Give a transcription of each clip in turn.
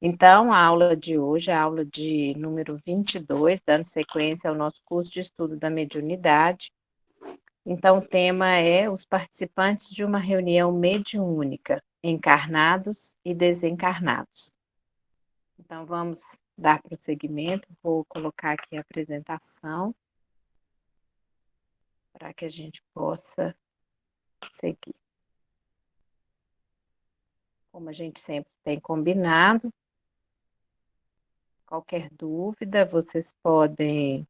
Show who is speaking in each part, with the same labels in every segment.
Speaker 1: Então, a aula de hoje é a aula de número 22, dando sequência ao nosso curso de estudo da mediunidade. Então, o tema é os participantes de uma reunião mediúnica, encarnados e desencarnados. Então, vamos dar prosseguimento, vou colocar aqui a apresentação para que a gente possa seguir. Como a gente sempre tem combinado, qualquer dúvida, vocês podem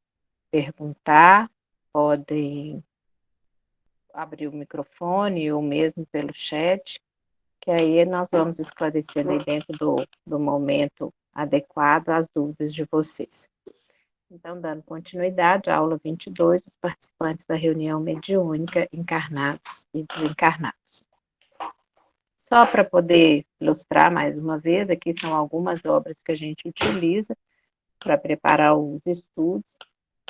Speaker 1: perguntar, podem abrir o microfone ou mesmo pelo chat, que aí nós vamos esclarecendo aí dentro do momento adequado as dúvidas de vocês. Então, dando continuidade à aula 22, os participantes da reunião mediúnica, encarnados e desencarnados. Só para poder ilustrar mais uma vez, aqui são algumas obras que a gente utiliza para preparar os estudos.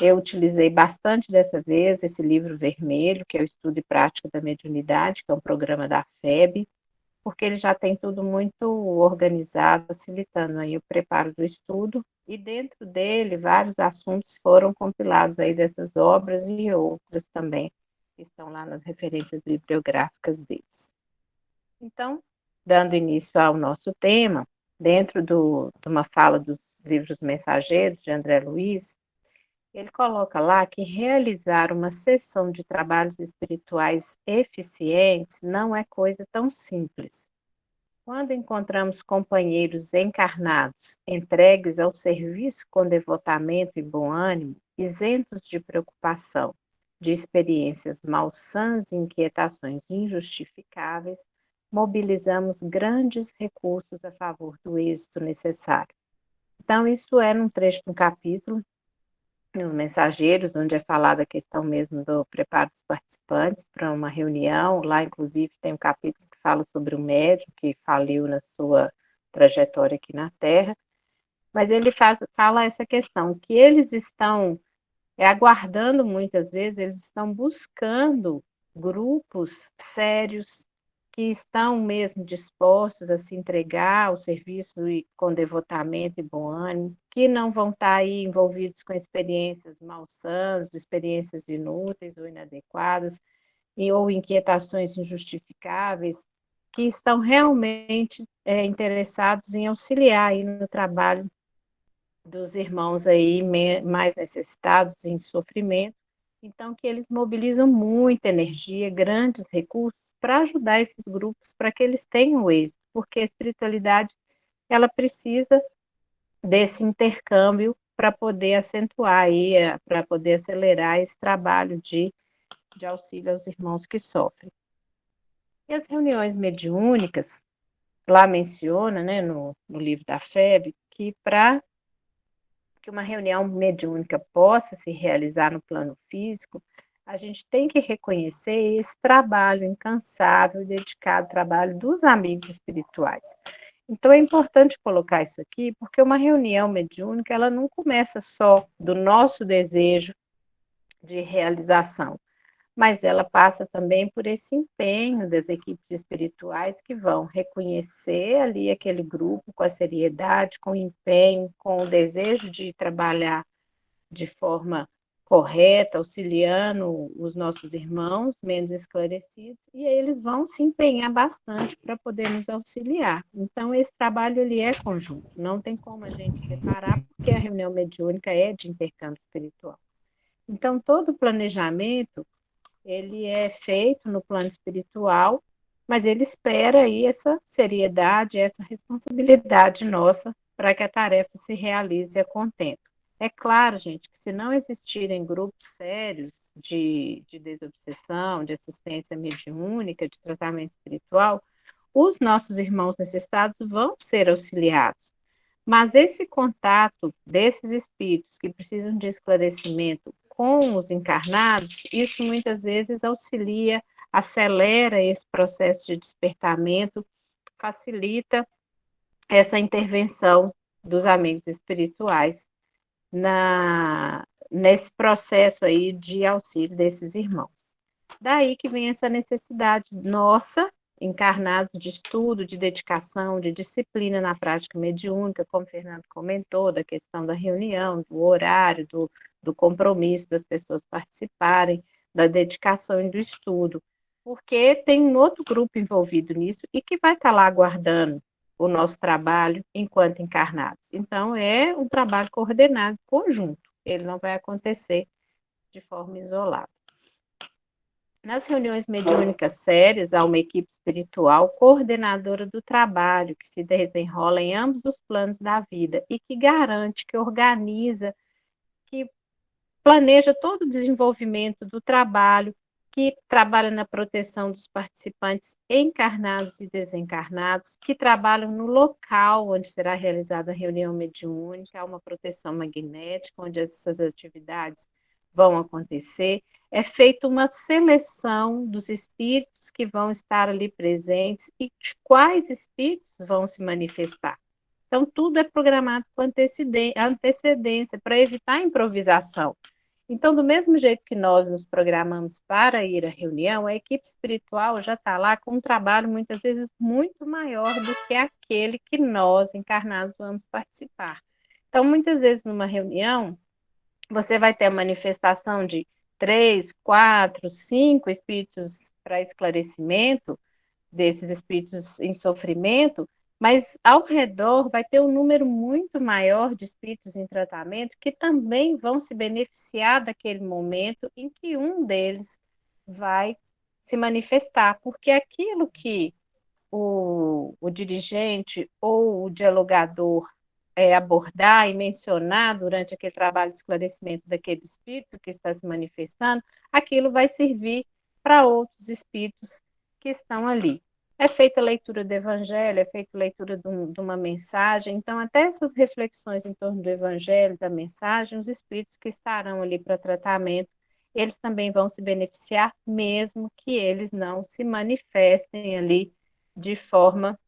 Speaker 1: Eu utilizei bastante dessa vez esse livro vermelho, que é o Estudo e Prática da Mediunidade, que é um programa da FEB, porque ele já tem tudo muito organizado, facilitando aí o preparo do estudo, e dentro dele vários assuntos foram compilados aí dessas obras e outras também, que estão lá nas referências bibliográficas deles. Então, dando início ao nosso tema, dentro de uma fala dos livros mensageiros de André Luiz, ele coloca lá que realizar uma sessão de trabalhos espirituais eficientes não é coisa tão simples. Quando encontramos companheiros encarnados, entregues ao serviço com devotamento e bom ânimo, isentos de preocupação, de experiências malsãs e inquietações injustificáveis, mobilizamos grandes recursos a favor do êxito necessário. Então, isso é num trecho do capítulo nos mensageiros, onde é falada a questão mesmo do preparo dos participantes para uma reunião. Lá, inclusive, tem um capítulo que fala sobre o médium que faliu na sua trajetória aqui na Terra. Mas ele fala essa questão, que eles estão aguardando muitas vezes, eles estão buscando grupos sérios que estão mesmo dispostos a se entregar ao serviço e com devotamento e bom ânimo, que não vão estar aí envolvidos com experiências malsãs, experiências inúteis ou inadequadas, ou inquietações injustificáveis, que estão realmente interessados em auxiliar aí no trabalho dos irmãos aí mais necessitados em sofrimento, então que eles mobilizam muita energia, grandes recursos para ajudar esses grupos para que eles tenham êxito, porque a espiritualidade ela precisa desse intercâmbio para poder acentuar aí, para poder acelerar esse trabalho de auxílio aos irmãos que sofrem. E as reuniões mediúnicas, lá menciona, né, no livro da FEB, que para que uma reunião mediúnica possa se realizar no plano físico, a gente tem que reconhecer esse trabalho incansável, dedicado ao trabalho dos amigos espirituais. Então, é importante colocar isso aqui, porque uma reunião mediúnica, ela não começa só do nosso desejo de realização, mas ela passa também por esse empenho das equipes espirituais que vão reconhecer ali aquele grupo com a seriedade, com o empenho, com o desejo de trabalhar de forma correta, auxiliando os nossos irmãos menos esclarecidos, e aí eles vão se empenhar bastante para poder nos auxiliar. Então, esse trabalho ele é conjunto, não tem como a gente separar, porque a reunião mediúnica é de intercâmbio espiritual. Então, todo o planejamento ele é feito no plano espiritual, mas ele espera aí essa seriedade, essa responsabilidade nossa para que a tarefa se realize a contento. É claro, gente, que se não existirem grupos sérios de desobsessão, de assistência mediúnica, de tratamento espiritual, os nossos irmãos necessitados vão ser auxiliados. Mas esse contato desses espíritos que precisam de esclarecimento com os encarnados, isso muitas vezes auxilia, acelera esse processo de despertamento, facilita essa intervenção dos amigos espirituais nesse processo aí de auxílio desses irmãos. Daí que vem essa necessidade nossa encarnados de estudo, de dedicação, de disciplina na prática mediúnica, como o Fernando comentou, da questão da reunião, do horário, do compromisso das pessoas participarem, da dedicação e do estudo, porque tem um outro grupo envolvido nisso e que vai estar lá aguardando o nosso trabalho enquanto encarnados. Então, é um trabalho coordenado, conjunto, ele não vai acontecer de forma isolada. Nas reuniões mediúnicas sérias, há uma equipe espiritual coordenadora do trabalho, que se desenrola em ambos os planos da vida e que garante, que organiza, que planeja todo o desenvolvimento do trabalho, que trabalha na proteção dos participantes encarnados e desencarnados, que trabalham no local onde será realizada a reunião mediúnica, há uma proteção magnética, onde essas atividades vão acontecer. É feita uma seleção dos espíritos que vão estar ali presentes e de quais espíritos vão se manifestar. Então, tudo é programado com antecedência para evitar improvisação. Então, do mesmo jeito que nós nos programamos para ir à reunião, a equipe espiritual já está lá com um trabalho muitas vezes muito maior do que aquele que nós, encarnados, vamos participar. Então, muitas vezes numa reunião, você vai ter a manifestação de 3, 4, 5 espíritos para esclarecimento, desses espíritos em sofrimento, mas ao redor vai ter um número muito maior de espíritos em tratamento que também vão se beneficiar daquele momento em que um deles vai se manifestar, porque aquilo que o dirigente ou o dialogador abordar e mencionar durante aquele trabalho de esclarecimento daquele espírito que está se manifestando, aquilo vai servir para outros espíritos que estão ali. É feita a leitura do evangelho, é feita a leitura de uma mensagem, então até essas reflexões em torno do evangelho, da mensagem, os espíritos que estarão ali para tratamento, eles também vão se beneficiar, mesmo que eles não se manifestem ali de forma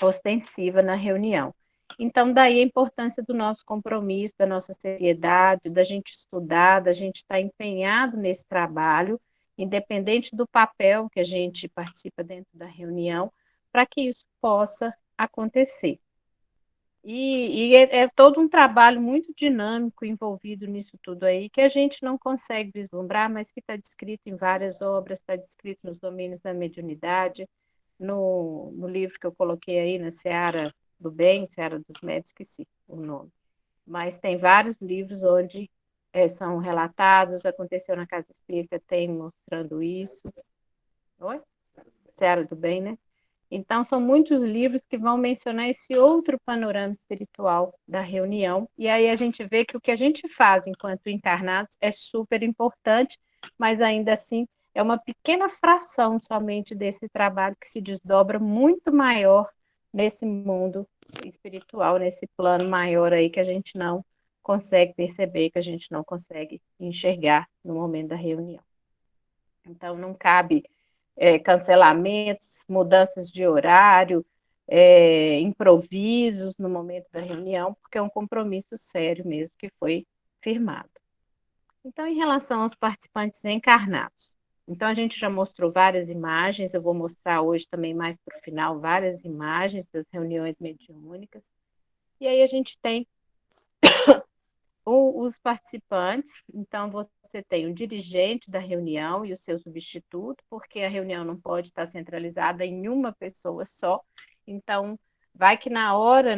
Speaker 1: ostensiva na reunião. Então, daí a importância do nosso compromisso, da nossa seriedade, da gente estudar, da gente estar empenhado nesse trabalho, independente do papel que a gente participa dentro da reunião, para que isso possa acontecer. E é todo um trabalho muito dinâmico envolvido nisso tudo aí, que a gente não consegue vislumbrar, mas que está descrito em várias obras, está descrito nos domínios da mediunidade, no livro que eu coloquei aí, na Seara do Bem, Seara dos Médios, esqueci o nome. Mas tem vários livros onde são relatados, aconteceu na Casa Espírita, tem mostrando isso. Oi? Seara do Bem, né? Então, são muitos livros que vão mencionar esse outro panorama espiritual da reunião, e aí a gente vê que o que a gente faz enquanto encarnados é super importante, mas ainda assim é uma pequena fração somente desse trabalho que se desdobra muito maior nesse mundo espiritual, nesse plano maior aí que a gente não consegue perceber, que a gente não consegue enxergar no momento da reunião. Então, não cabe cancelamentos, mudanças de horário, improvisos no momento da reunião, porque é um compromisso sério mesmo que foi firmado. Então, em relação aos participantes encarnados, então a gente já mostrou várias imagens, eu vou mostrar hoje também mais para o final várias imagens das reuniões mediúnicas, e aí a gente tem os participantes, então você tem o dirigente da reunião e o seu substituto, porque a reunião não pode estar centralizada em uma pessoa só, então vai que na hora,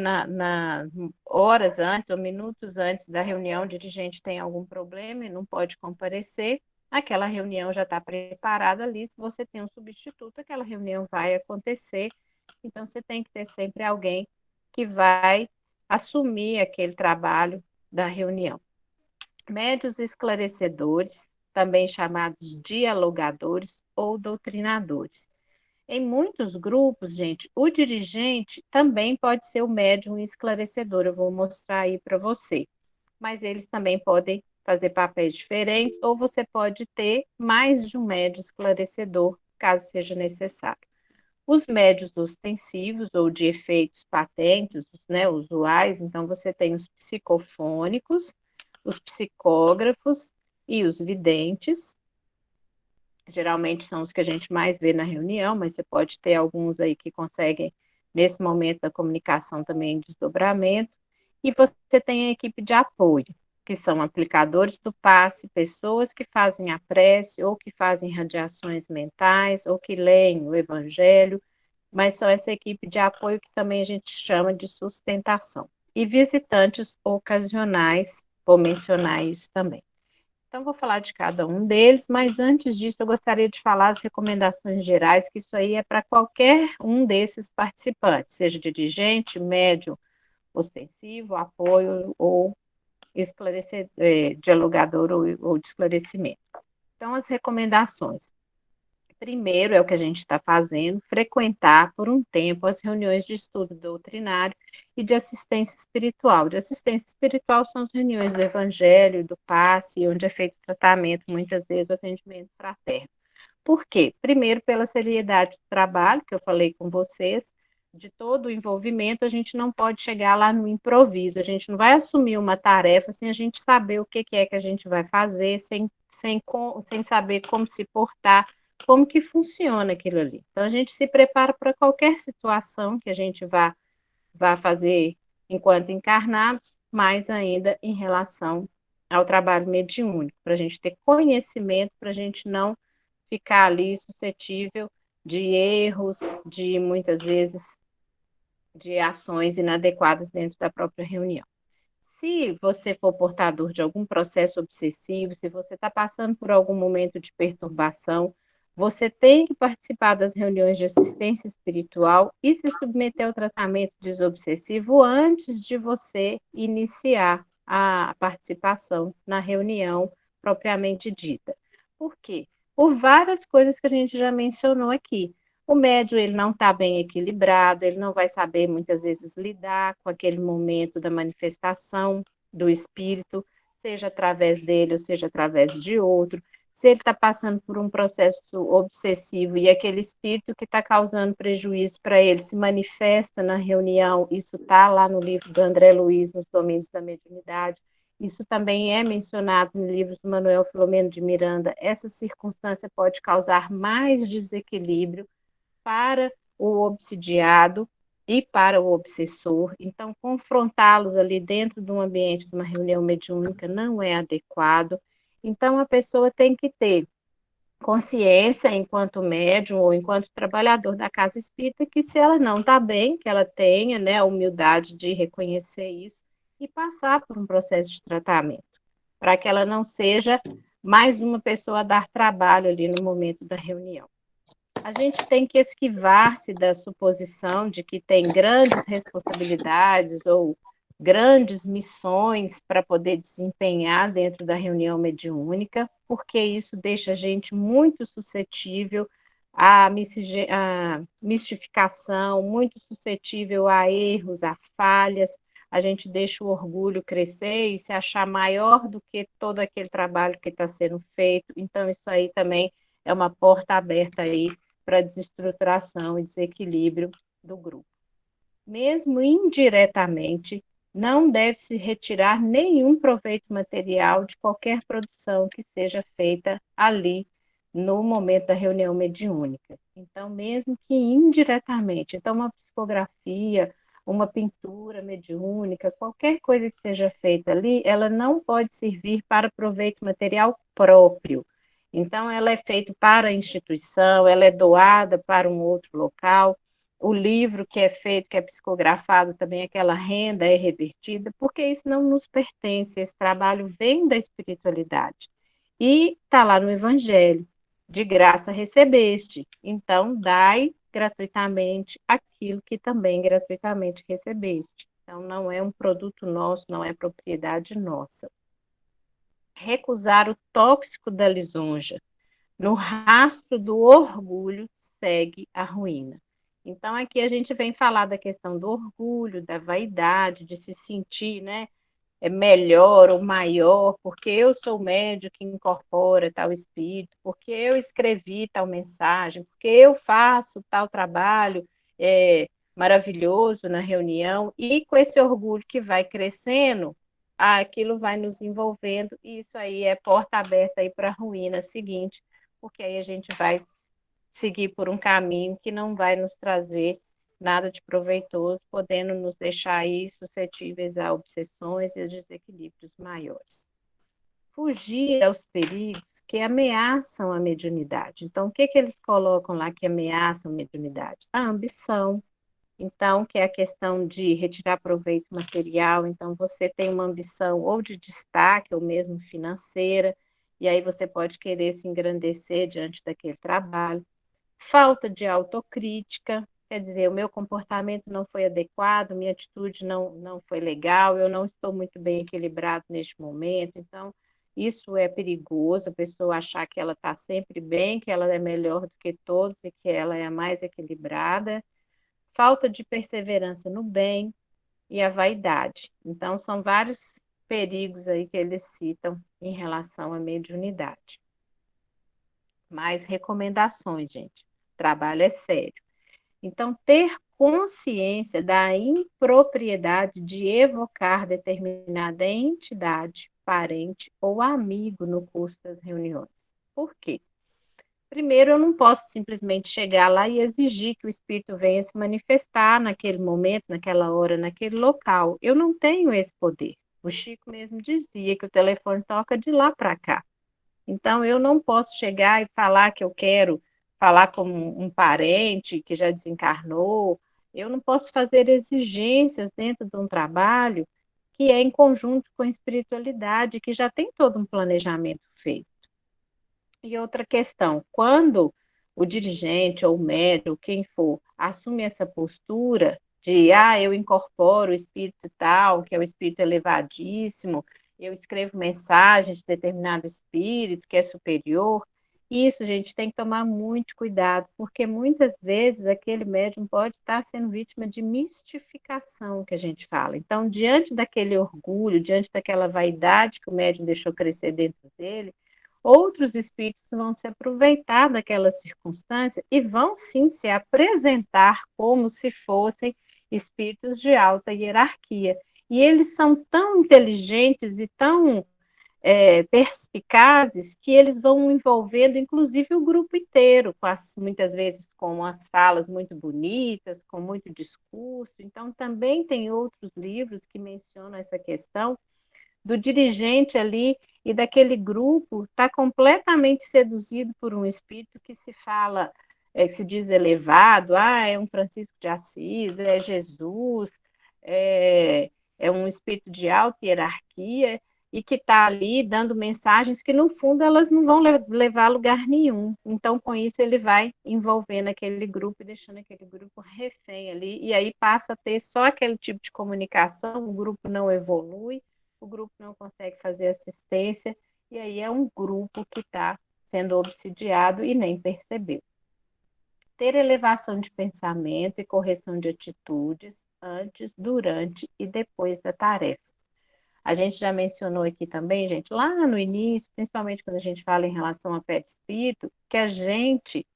Speaker 1: horas antes ou minutos antes da reunião, o dirigente tem algum problema e não pode comparecer, aquela reunião já está preparada ali, se você tem um substituto, aquela reunião vai acontecer, então você tem que ter sempre alguém que vai assumir aquele trabalho da reunião. Médios esclarecedores, também chamados dialogadores ou doutrinadores. Em muitos grupos, gente, o dirigente também pode ser o médium esclarecedor, eu vou mostrar aí para você. Mas eles também podem fazer papéis diferentes, ou você pode ter mais de um médium esclarecedor, caso seja necessário. Os médios ostensivos ou de efeitos patentes, né, usuais, então você tem os psicofônicos, os psicógrafos e os videntes. Geralmente são os que a gente mais vê na reunião, mas você pode ter alguns aí que conseguem, nesse momento da comunicação, também desdobramento. E você tem a equipe de apoio, que são aplicadores do passe, pessoas que fazem a prece, ou que fazem radiações mentais, ou que leem o evangelho, mas são essa equipe de apoio que também a gente chama de sustentação. E visitantes ocasionais, vou mencionar isso também. Então, vou falar de cada um deles, mas antes disso, eu gostaria de falar as recomendações gerais, que isso aí é para qualquer um desses participantes, seja dirigente, médium, ostensivo, apoio ou dialogador ou de esclarecimento. Então, as recomendações. Primeiro, é o que a gente está fazendo, frequentar por um tempo as reuniões de estudo doutrinário e de assistência espiritual. De assistência espiritual são as reuniões do Evangelho, do passe, onde é feito tratamento, muitas vezes o atendimento fraterno. Por quê? Primeiro, pela seriedade do trabalho, que eu falei com vocês, de todo o envolvimento, a gente não pode chegar lá no improviso, a gente não vai assumir uma tarefa sem a gente saber o que é que a gente vai fazer, sem saber como se portar, como que funciona aquilo ali. Então, a gente se prepara para qualquer situação que a gente vá fazer enquanto encarnados, mais ainda em relação ao trabalho mediúnico, para a gente ter conhecimento, para a gente não ficar ali suscetível de erros, de muitas vezes de ações inadequadas dentro da própria reunião. Se você for portador de algum processo obsessivo, se você está passando por algum momento de perturbação, você tem que participar das reuniões de assistência espiritual e se submeter ao tratamento desobsessivo antes de você iniciar a participação na reunião propriamente dita. Por quê? Por várias coisas que a gente já mencionou aqui. O médium ele não está bem equilibrado, ele não vai saber muitas vezes lidar com aquele momento da manifestação do espírito, seja através dele ou seja através de outro. Se ele está passando por um processo obsessivo e aquele espírito que está causando prejuízo para ele se manifesta na reunião, isso está lá no livro do André Luiz, Nos Domínios da Mediunidade. Isso também é mencionado no livro do Manuel Filomeno de Miranda. Essa circunstância pode causar mais desequilíbrio para o obsidiado e para o obsessor. Então, confrontá-los ali dentro de um ambiente de uma reunião mediúnica não é adequado. Então, a pessoa tem que ter consciência, enquanto médium ou enquanto trabalhador da casa espírita, que se ela não está bem, que ela tenha, né, a humildade de reconhecer isso e passar por um processo de tratamento, para que ela não seja mais uma pessoa a dar trabalho ali no momento da reunião. A gente tem que esquivar-se da suposição de que tem grandes responsabilidades ou grandes missões para poder desempenhar dentro da reunião mediúnica, porque isso deixa a gente muito suscetível à mistificação, muito suscetível a erros, a falhas. A gente deixa o orgulho crescer e se achar maior do que todo aquele trabalho que está sendo feito. Então, isso aí também é uma porta aberta aí para desestruturação e desequilíbrio do grupo. Mesmo indiretamente, não deve-se retirar nenhum proveito material de qualquer produção que seja feita ali no momento da reunião mediúnica. Então, mesmo que indiretamente, então uma psicografia, uma pintura mediúnica, qualquer coisa que seja feita ali, ela não pode servir para proveito material próprio. Então, ela é feita para a instituição, ela é doada para um outro local. O livro que é feito, que é psicografado, também aquela renda é revertida, porque isso não nos pertence, esse trabalho vem da espiritualidade. E está lá no Evangelho, de graça recebeste, então dai gratuitamente aquilo que também gratuitamente recebeste. Então, não é um produto nosso, não é propriedade nossa. Recusar o tóxico da lisonja. No rastro do orgulho segue a ruína. Então, aqui a gente vem falar da questão do orgulho, da vaidade, de se sentir, né, melhor ou maior, porque eu sou o médium que incorpora tal espírito, porque eu escrevi tal mensagem, porque eu faço tal trabalho maravilhoso na reunião, e com esse orgulho que vai crescendo, aquilo vai nos envolvendo, e isso aí é porta aberta aí para a ruína seguinte, porque aí a gente vai seguir por um caminho que não vai nos trazer nada de proveitoso, podendo nos deixar aí suscetíveis a obsessões e a desequilíbrios maiores. Fugir aos perigos que ameaçam a mediunidade. Então, o que, que eles colocam lá que ameaçam a mediunidade? A ambição, então, que é a questão de retirar proveito material. Então, você tem uma ambição ou de destaque, ou mesmo financeira, e aí você pode querer se engrandecer diante daquele trabalho. Falta de autocrítica, quer dizer, o meu comportamento não foi adequado, minha atitude não foi legal, eu não estou muito bem equilibrado neste momento. Então, isso é perigoso, a pessoa achar que ela está sempre bem, que ela é melhor do que todos e que ela é a mais equilibrada. Falta de perseverança no bem e a vaidade. Então, são vários perigos aí que eles citam em relação à mediunidade. Mais recomendações, gente. O trabalho é sério. Então, ter consciência da impropriedade de evocar determinada entidade, parente ou amigo no curso das reuniões. Por quê? Primeiro, eu não posso simplesmente chegar lá e exigir que o espírito venha se manifestar naquele momento, naquela hora, naquele local. Eu não tenho esse poder. O Chico mesmo dizia que o telefone toca de lá para cá. Então, eu não posso chegar e falar que eu quero falar com um parente que já desencarnou. Eu não posso fazer exigências dentro de um trabalho que é em conjunto com a espiritualidade, que já tem todo um planejamento feito. E outra questão, quando o dirigente ou o médium, quem for, assume essa postura de, eu incorporo o espírito tal, que é o espírito elevadíssimo, eu escrevo mensagens de determinado espírito que é superior, isso, gente, tem que tomar muito cuidado, porque muitas vezes aquele médium pode estar sendo vítima de mistificação, que a gente fala. Então, diante daquele orgulho, diante daquela vaidade que o médium deixou crescer dentro dele, outros espíritos vão se aproveitar daquela circunstância e vão sim se apresentar como se fossem espíritos de alta hierarquia. E eles são tão inteligentes e tão perspicazes que eles vão envolvendo, inclusive, o grupo inteiro, muitas vezes com as falas muito bonitas, com muito discurso. Então, também tem outros livros que mencionam essa questão do dirigente ali e daquele grupo está completamente seduzido por um espírito que se fala, que se diz elevado, é um Francisco de Assis, é Jesus, é um espírito de alta hierarquia e que está ali dando mensagens que, no fundo, elas não vão levar a lugar nenhum. Então, com isso, ele vai envolvendo aquele grupo e deixando aquele grupo refém ali, e aí passa a ter só aquele tipo de comunicação, o grupo não evolui, o grupo não consegue fazer assistência, e aí é um grupo que está sendo obsidiado e nem percebeu. Ter elevação de pensamento e correção de atitudes antes, durante e depois da tarefa. A gente já mencionou aqui também, gente, lá no início, principalmente quando a gente fala em relação a perispírito, que a gente,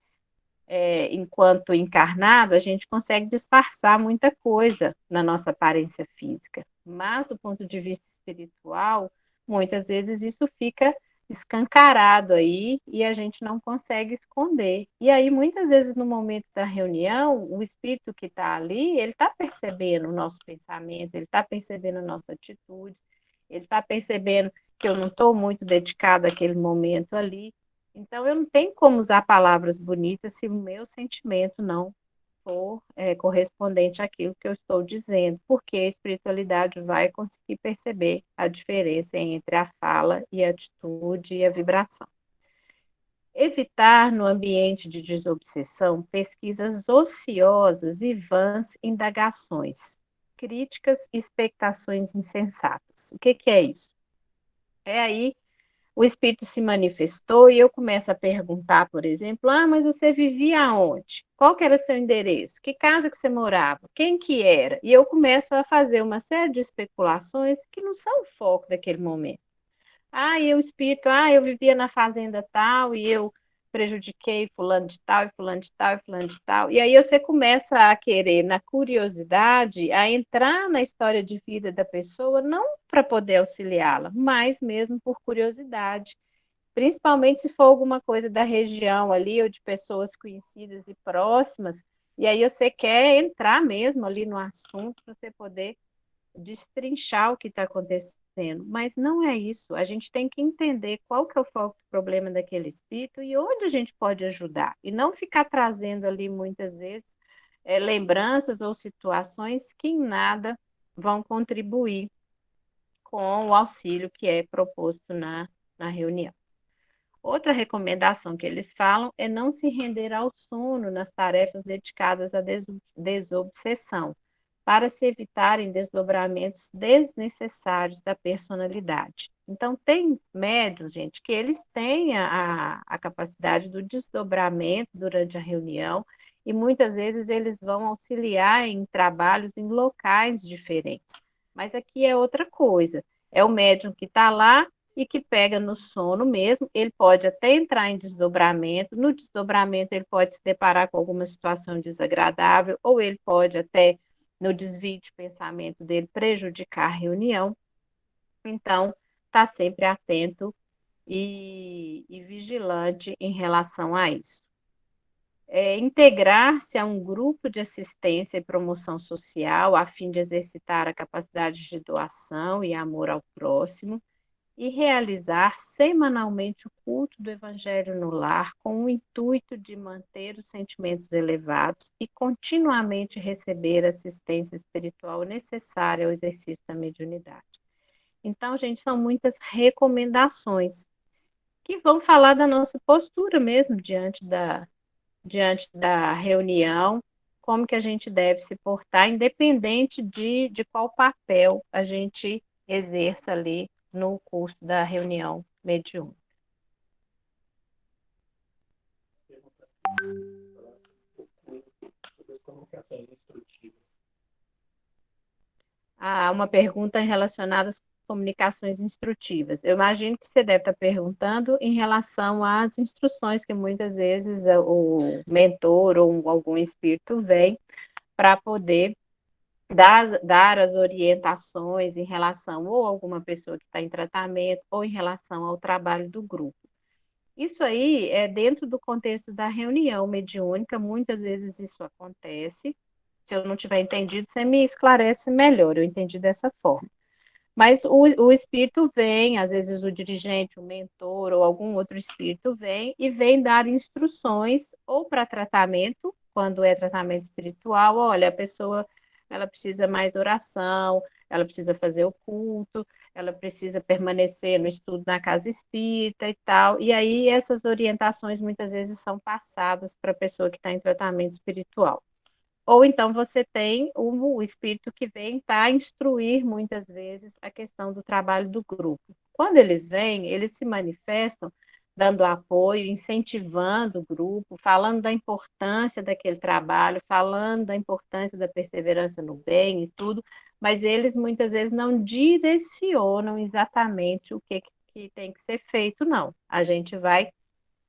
Speaker 1: enquanto encarnado, a gente consegue disfarçar muita coisa na nossa aparência física, mas do ponto de vista espiritual, muitas vezes isso fica escancarado aí e a gente não consegue esconder. E aí, muitas vezes, no momento da reunião, o espírito que está ali, ele está percebendo o nosso pensamento, ele está percebendo a nossa atitude, ele está percebendo que eu não estou muito dedicada àquele momento ali. Então, eu não tenho como usar palavras bonitas se o meu sentimento não for correspondente àquilo que eu estou dizendo, porque a espiritualidade vai conseguir perceber a diferença entre a fala e a atitude e a vibração. Evitar no ambiente de desobsessão pesquisas ociosas e vãs indagações, críticas e expectações insensatas. O que é isso? É aí o espírito se manifestou e eu começo a perguntar, por exemplo, mas você vivia aonde? Qual que era seu endereço? Que casa que você morava? Quem que era? E eu começo a fazer uma série de especulações que não são o foco daquele momento. E o espírito, eu vivia na fazenda tal e eu prejudiquei fulano de tal, e fulano de tal, e fulano de tal. E aí você começa a querer, na curiosidade, a entrar na história de vida da pessoa, não para poder auxiliá-la, mas mesmo por curiosidade. principalmente se for alguma coisa da região ali, ou de pessoas conhecidas e próximas, e aí você quer entrar mesmo ali no assunto para você poder destrinchar o que está acontecendo, mas não é isso. A gente tem que entender qual que é o foco do problema daquele espírito e onde a gente pode ajudar, e não ficar trazendo ali muitas vezes lembranças ou situações que em nada vão contribuir com o auxílio que é proposto na reunião. Outra recomendação que eles falam é não se render ao sono nas tarefas dedicadas à desobsessão, para se evitarem desdobramentos desnecessários da personalidade. Então, tem médiuns, gente, que eles têm a capacidade do desdobramento durante a reunião e muitas vezes eles vão auxiliar em trabalhos em locais diferentes. Mas aqui é outra coisa. É o médium que está lá e que pega no sono mesmo, ele pode até entrar em desdobramento, no desdobramento ele pode se deparar com alguma situação desagradável, ou ele pode até, no desvio de pensamento dele, prejudicar a reunião. Então, está sempre atento e vigilante em relação a isso. Integrar-se a um grupo de assistência e promoção social, a fim de exercitar a capacidade de doação e amor ao próximo, e realizar semanalmente o culto do Evangelho no lar, com o intuito de manter os sentimentos elevados e continuamente receber a assistência espiritual necessária ao exercício da mediunidade. Então, gente, são muitas recomendações que vão falar da nossa postura mesmo diante da reunião, como que a gente deve se portar, independente de qual papel a gente exerça ali no curso da reunião mediúnica. Uma pergunta relacionada às comunicações instrutivas. Eu imagino que você deve estar perguntando em relação às instruções que muitas vezes o mentor ou algum espírito vem para poder dar as orientações em relação ou a alguma pessoa que está em tratamento ou em relação ao trabalho do grupo. Isso aí é dentro do contexto da reunião mediúnica, muitas vezes isso acontece. Se eu não tiver entendido, você me esclarece melhor, eu entendi dessa forma. Mas o espírito vem, às vezes o dirigente, o mentor ou algum outro espírito vem e vem dar instruções ou para tratamento, quando é tratamento espiritual, olha, a pessoa ela precisa mais oração, ela precisa fazer o culto, ela precisa permanecer no estudo na casa espírita e tal. E aí essas orientações muitas vezes são passadas para a pessoa que está em tratamento espiritual. Ou então você tem o espírito que vem para instruir muitas vezes a questão do trabalho do grupo. Quando eles vêm, eles se manifestam dando apoio, incentivando o grupo, falando da importância daquele trabalho, falando da importância da perseverança no bem e tudo, mas eles muitas vezes não direcionam exatamente o que tem que ser feito, não. A gente vai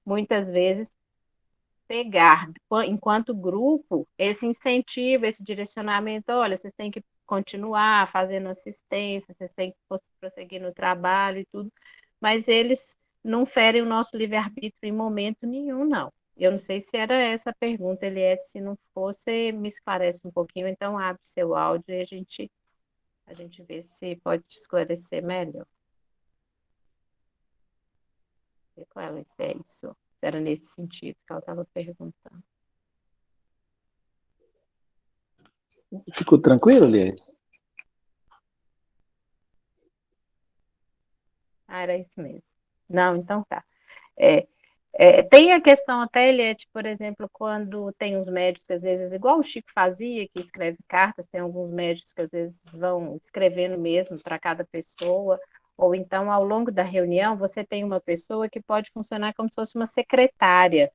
Speaker 1: muitas vezes pegar, enquanto grupo, esse incentivo, esse direcionamento, olha, vocês têm que continuar fazendo assistência, vocês têm que prosseguir no trabalho e tudo, mas eles não ferem o nosso livre-arbítrio em momento nenhum, não. Eu não sei se era essa a pergunta, Eliette, se não for, você me esclarece um pouquinho, então abre seu áudio e a gente vê se pode te esclarecer melhor. Vê com ela se é isso, se era nesse sentido que ela estava perguntando.
Speaker 2: Ficou tranquilo, Elias?
Speaker 1: Era isso mesmo. Não, então tá. É, tem a questão até, Eliette, por exemplo, quando tem uns médicos, às vezes, igual o Chico fazia, que escreve cartas, tem alguns médicos que às vezes vão escrevendo mesmo para cada pessoa, ou então, ao longo da reunião, você tem uma pessoa que pode funcionar como se fosse uma secretária.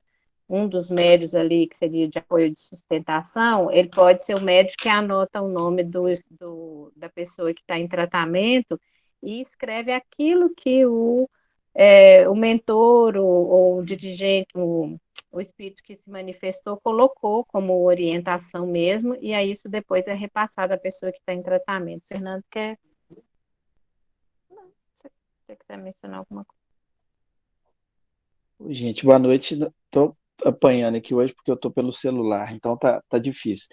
Speaker 1: Um dos médios ali, que seria de apoio de sustentação, ele pode ser o médico que anota o nome da pessoa que está em tratamento e escreve aquilo que o mentor ou o dirigente, o espírito que se manifestou, colocou como orientação mesmo, e aí isso depois é repassado à pessoa que está em tratamento. Fernando, quer? Não, se você quiser mencionar alguma coisa.
Speaker 2: Gente, boa noite. Estou apanhando aqui hoje porque eu estou pelo celular, então tá difícil.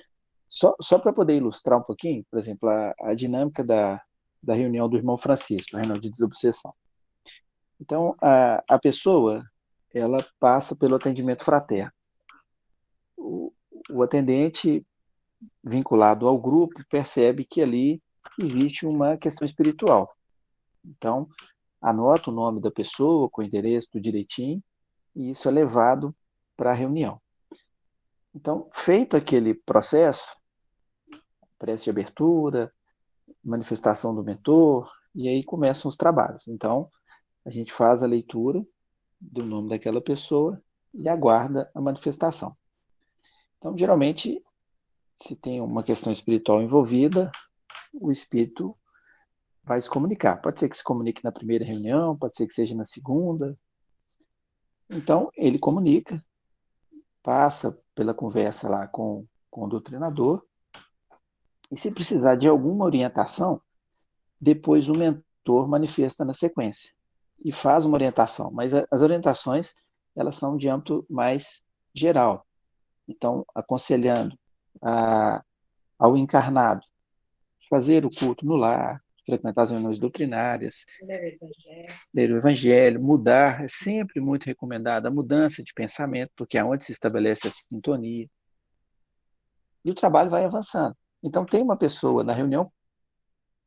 Speaker 2: Só para poder ilustrar um pouquinho, por exemplo, a dinâmica da reunião do irmão Francisco, a reunião de desobsessão. Então, a pessoa, ela passa pelo atendimento fraterno. O, o atendente vinculado ao grupo percebe que ali existe uma questão espiritual. Então, anota o nome da pessoa com o endereço tudo direitinho e isso é levado para a reunião. Então, feito aquele processo, prece de abertura, manifestação do mentor, e aí começam os trabalhos. Então, a gente faz a leitura do nome daquela pessoa e aguarda a manifestação. Então, geralmente, se tem uma questão espiritual envolvida, o espírito vai se comunicar. Pode ser que se comunique na primeira reunião, pode ser que seja na segunda. Então, ele comunica, passa pela conversa lá com o doutrinador, e se precisar de alguma orientação, depois o mentor manifesta na sequência e faz uma orientação, mas as orientações elas são de âmbito mais geral. Então, aconselhando a, ao encarnado fazer o culto no lar, frequentar as reuniões doutrinárias, ler o evangelho, mudar, é sempre muito recomendada a mudança de pensamento, porque é onde se estabelece a sintonia, e o trabalho vai avançando. Então, tem uma pessoa na reunião,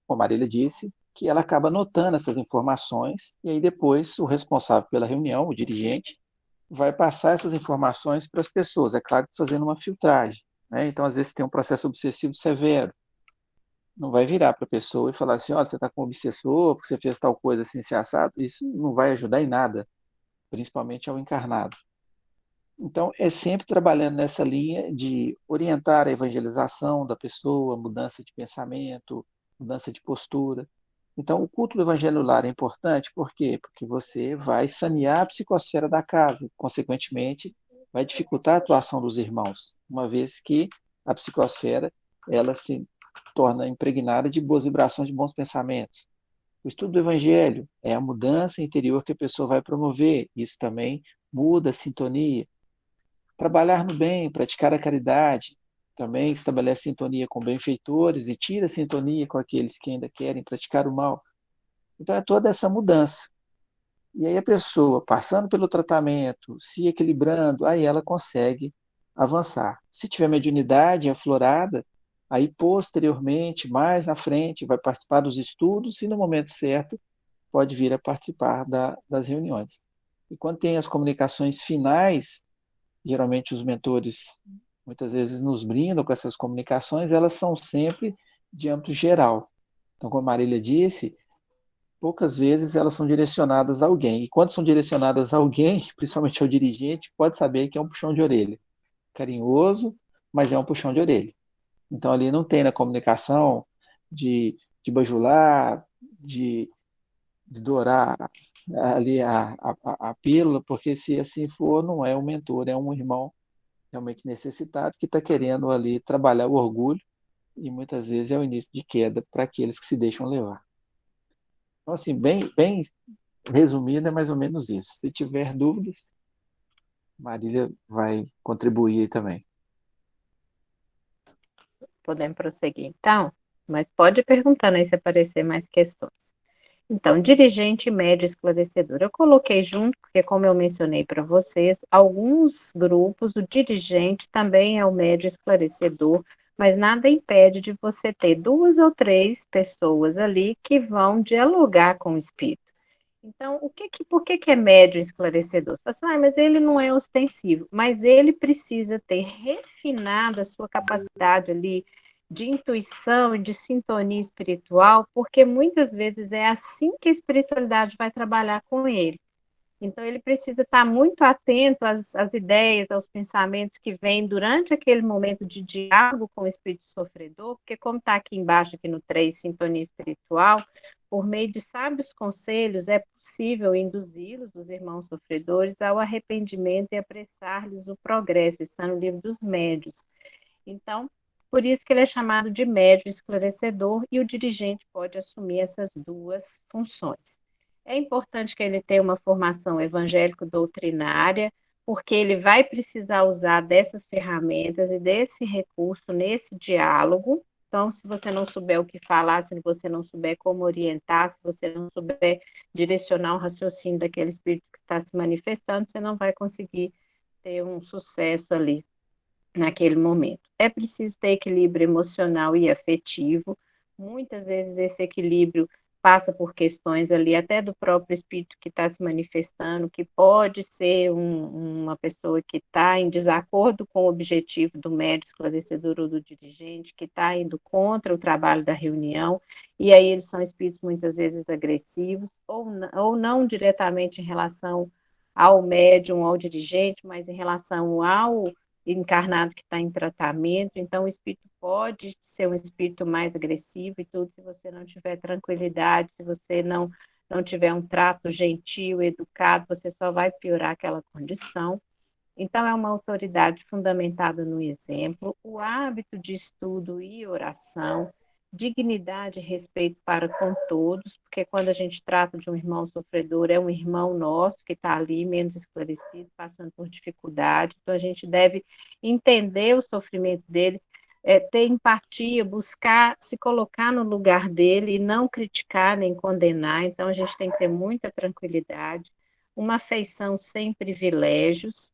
Speaker 2: como a Marília disse, que ela acaba anotando essas informações, e aí depois o responsável pela reunião, o dirigente, vai passar essas informações para as pessoas, é claro que fazendo uma filtragem. Né? Então, às vezes, tem um processo obsessivo severo, não vai virar para a pessoa e falar assim, ó, você está com um obsessor, porque você fez tal coisa assim, se assado, isso não vai ajudar em nada, principalmente ao encarnado. Então, é sempre trabalhando nessa linha de orientar a evangelização da pessoa, mudança de pensamento, mudança de postura. Então, o culto do evangelho lar é importante, por quê? Porque você vai sanear a psicosfera da casa, consequentemente, vai dificultar a atuação dos irmãos, uma vez que a psicosfera ela se torna impregnada de boas vibrações, de bons pensamentos. O estudo do evangelho é a mudança interior que a pessoa vai promover, isso também muda a sintonia. Trabalhar no bem, praticar a caridade, também estabelece sintonia com benfeitores e tira a sintonia com aqueles que ainda querem praticar o mal. Então é toda essa mudança. E aí a pessoa, passando pelo tratamento, se equilibrando, aí ela consegue avançar. Se tiver mediunidade aflorada, aí posteriormente, mais na frente, vai participar dos estudos e no momento certo pode vir a participar das reuniões. E quando tem as comunicações finais, geralmente os mentores muitas vezes nos brindam com essas comunicações, elas são sempre de âmbito geral. Então, como a Marília disse, poucas vezes elas são direcionadas a alguém. E quando são direcionadas a alguém, principalmente ao dirigente, pode saber que é um puxão de orelha. Carinhoso, mas é um puxão de orelha. Então, ali não tem na comunicação de bajular, de dourar ali a pílula, porque se assim for, não é um mentor, é um irmão realmente necessitado, que está querendo ali trabalhar o orgulho, e muitas vezes é o início de queda para aqueles que se deixam levar. Então, assim, bem resumindo, é mais ou menos isso. Se tiver dúvidas, Marília vai contribuir aí também.
Speaker 1: Podemos prosseguir, então? Mas pode ir perguntando aí se aparecer mais questões. Então, dirigente médio esclarecedor. Eu coloquei junto, porque, como eu mencionei para vocês, alguns grupos, o dirigente também é o médio esclarecedor, mas nada impede de você ter duas ou três pessoas ali que vão dialogar com o espírito. Então, por que é médio esclarecedor? Você fala assim, mas ele não é ostensivo, mas ele precisa ter refinado a sua capacidade ali de intuição e de sintonia espiritual, porque muitas vezes é assim que a espiritualidade vai trabalhar com ele. Então, ele precisa estar muito atento às ideias, aos pensamentos que vêm durante aquele momento de diálogo com o espírito sofredor, porque, como está aqui embaixo, aqui no 3, sintonia espiritual, por meio de sábios conselhos, é possível induzi-los, os irmãos sofredores, ao arrependimento e apressar-lhes o progresso. Está no livro dos médios. Então, por isso que ele é chamado de médio esclarecedor e o dirigente pode assumir essas duas funções. É importante que ele tenha uma formação evangélico-doutrinária, porque ele vai precisar usar dessas ferramentas e desse recurso nesse diálogo. Então, se você não souber o que falar, se você não souber como orientar, se você não souber direcionar o raciocínio daquele espírito que está se manifestando, você não vai conseguir ter um sucesso ali naquele momento. É preciso ter equilíbrio emocional e afetivo. Muitas vezes esse equilíbrio passa por questões ali até do próprio espírito que está se manifestando, que pode ser uma pessoa que está em desacordo com o objetivo do médico esclarecedor ou do dirigente, que está indo contra o trabalho da reunião, e aí eles são espíritos muitas vezes agressivos, ou não diretamente em relação ao médium, ao dirigente, mas em relação ao encarnado que está em tratamento, então o espírito pode ser um espírito mais agressivo e tudo, se você não tiver tranquilidade, se você não tiver um trato gentil, educado, você só vai piorar aquela condição. Então, é uma autoridade fundamentada no exemplo, o hábito de estudo e oração, dignidade e respeito para com todos, porque quando a gente trata de um irmão sofredor, é um irmão nosso que está ali, menos esclarecido, passando por dificuldade, então a gente deve entender o sofrimento dele, ter empatia, buscar se colocar no lugar dele e não criticar nem condenar, então a gente tem que ter muita tranquilidade, uma afeição sem privilégios.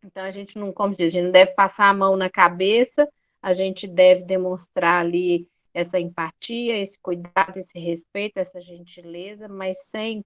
Speaker 1: Então, a gente não, como diz, a gente não deve passar a mão na cabeça, a gente deve demonstrar ali essa empatia, esse cuidado, esse respeito, essa gentileza, mas sem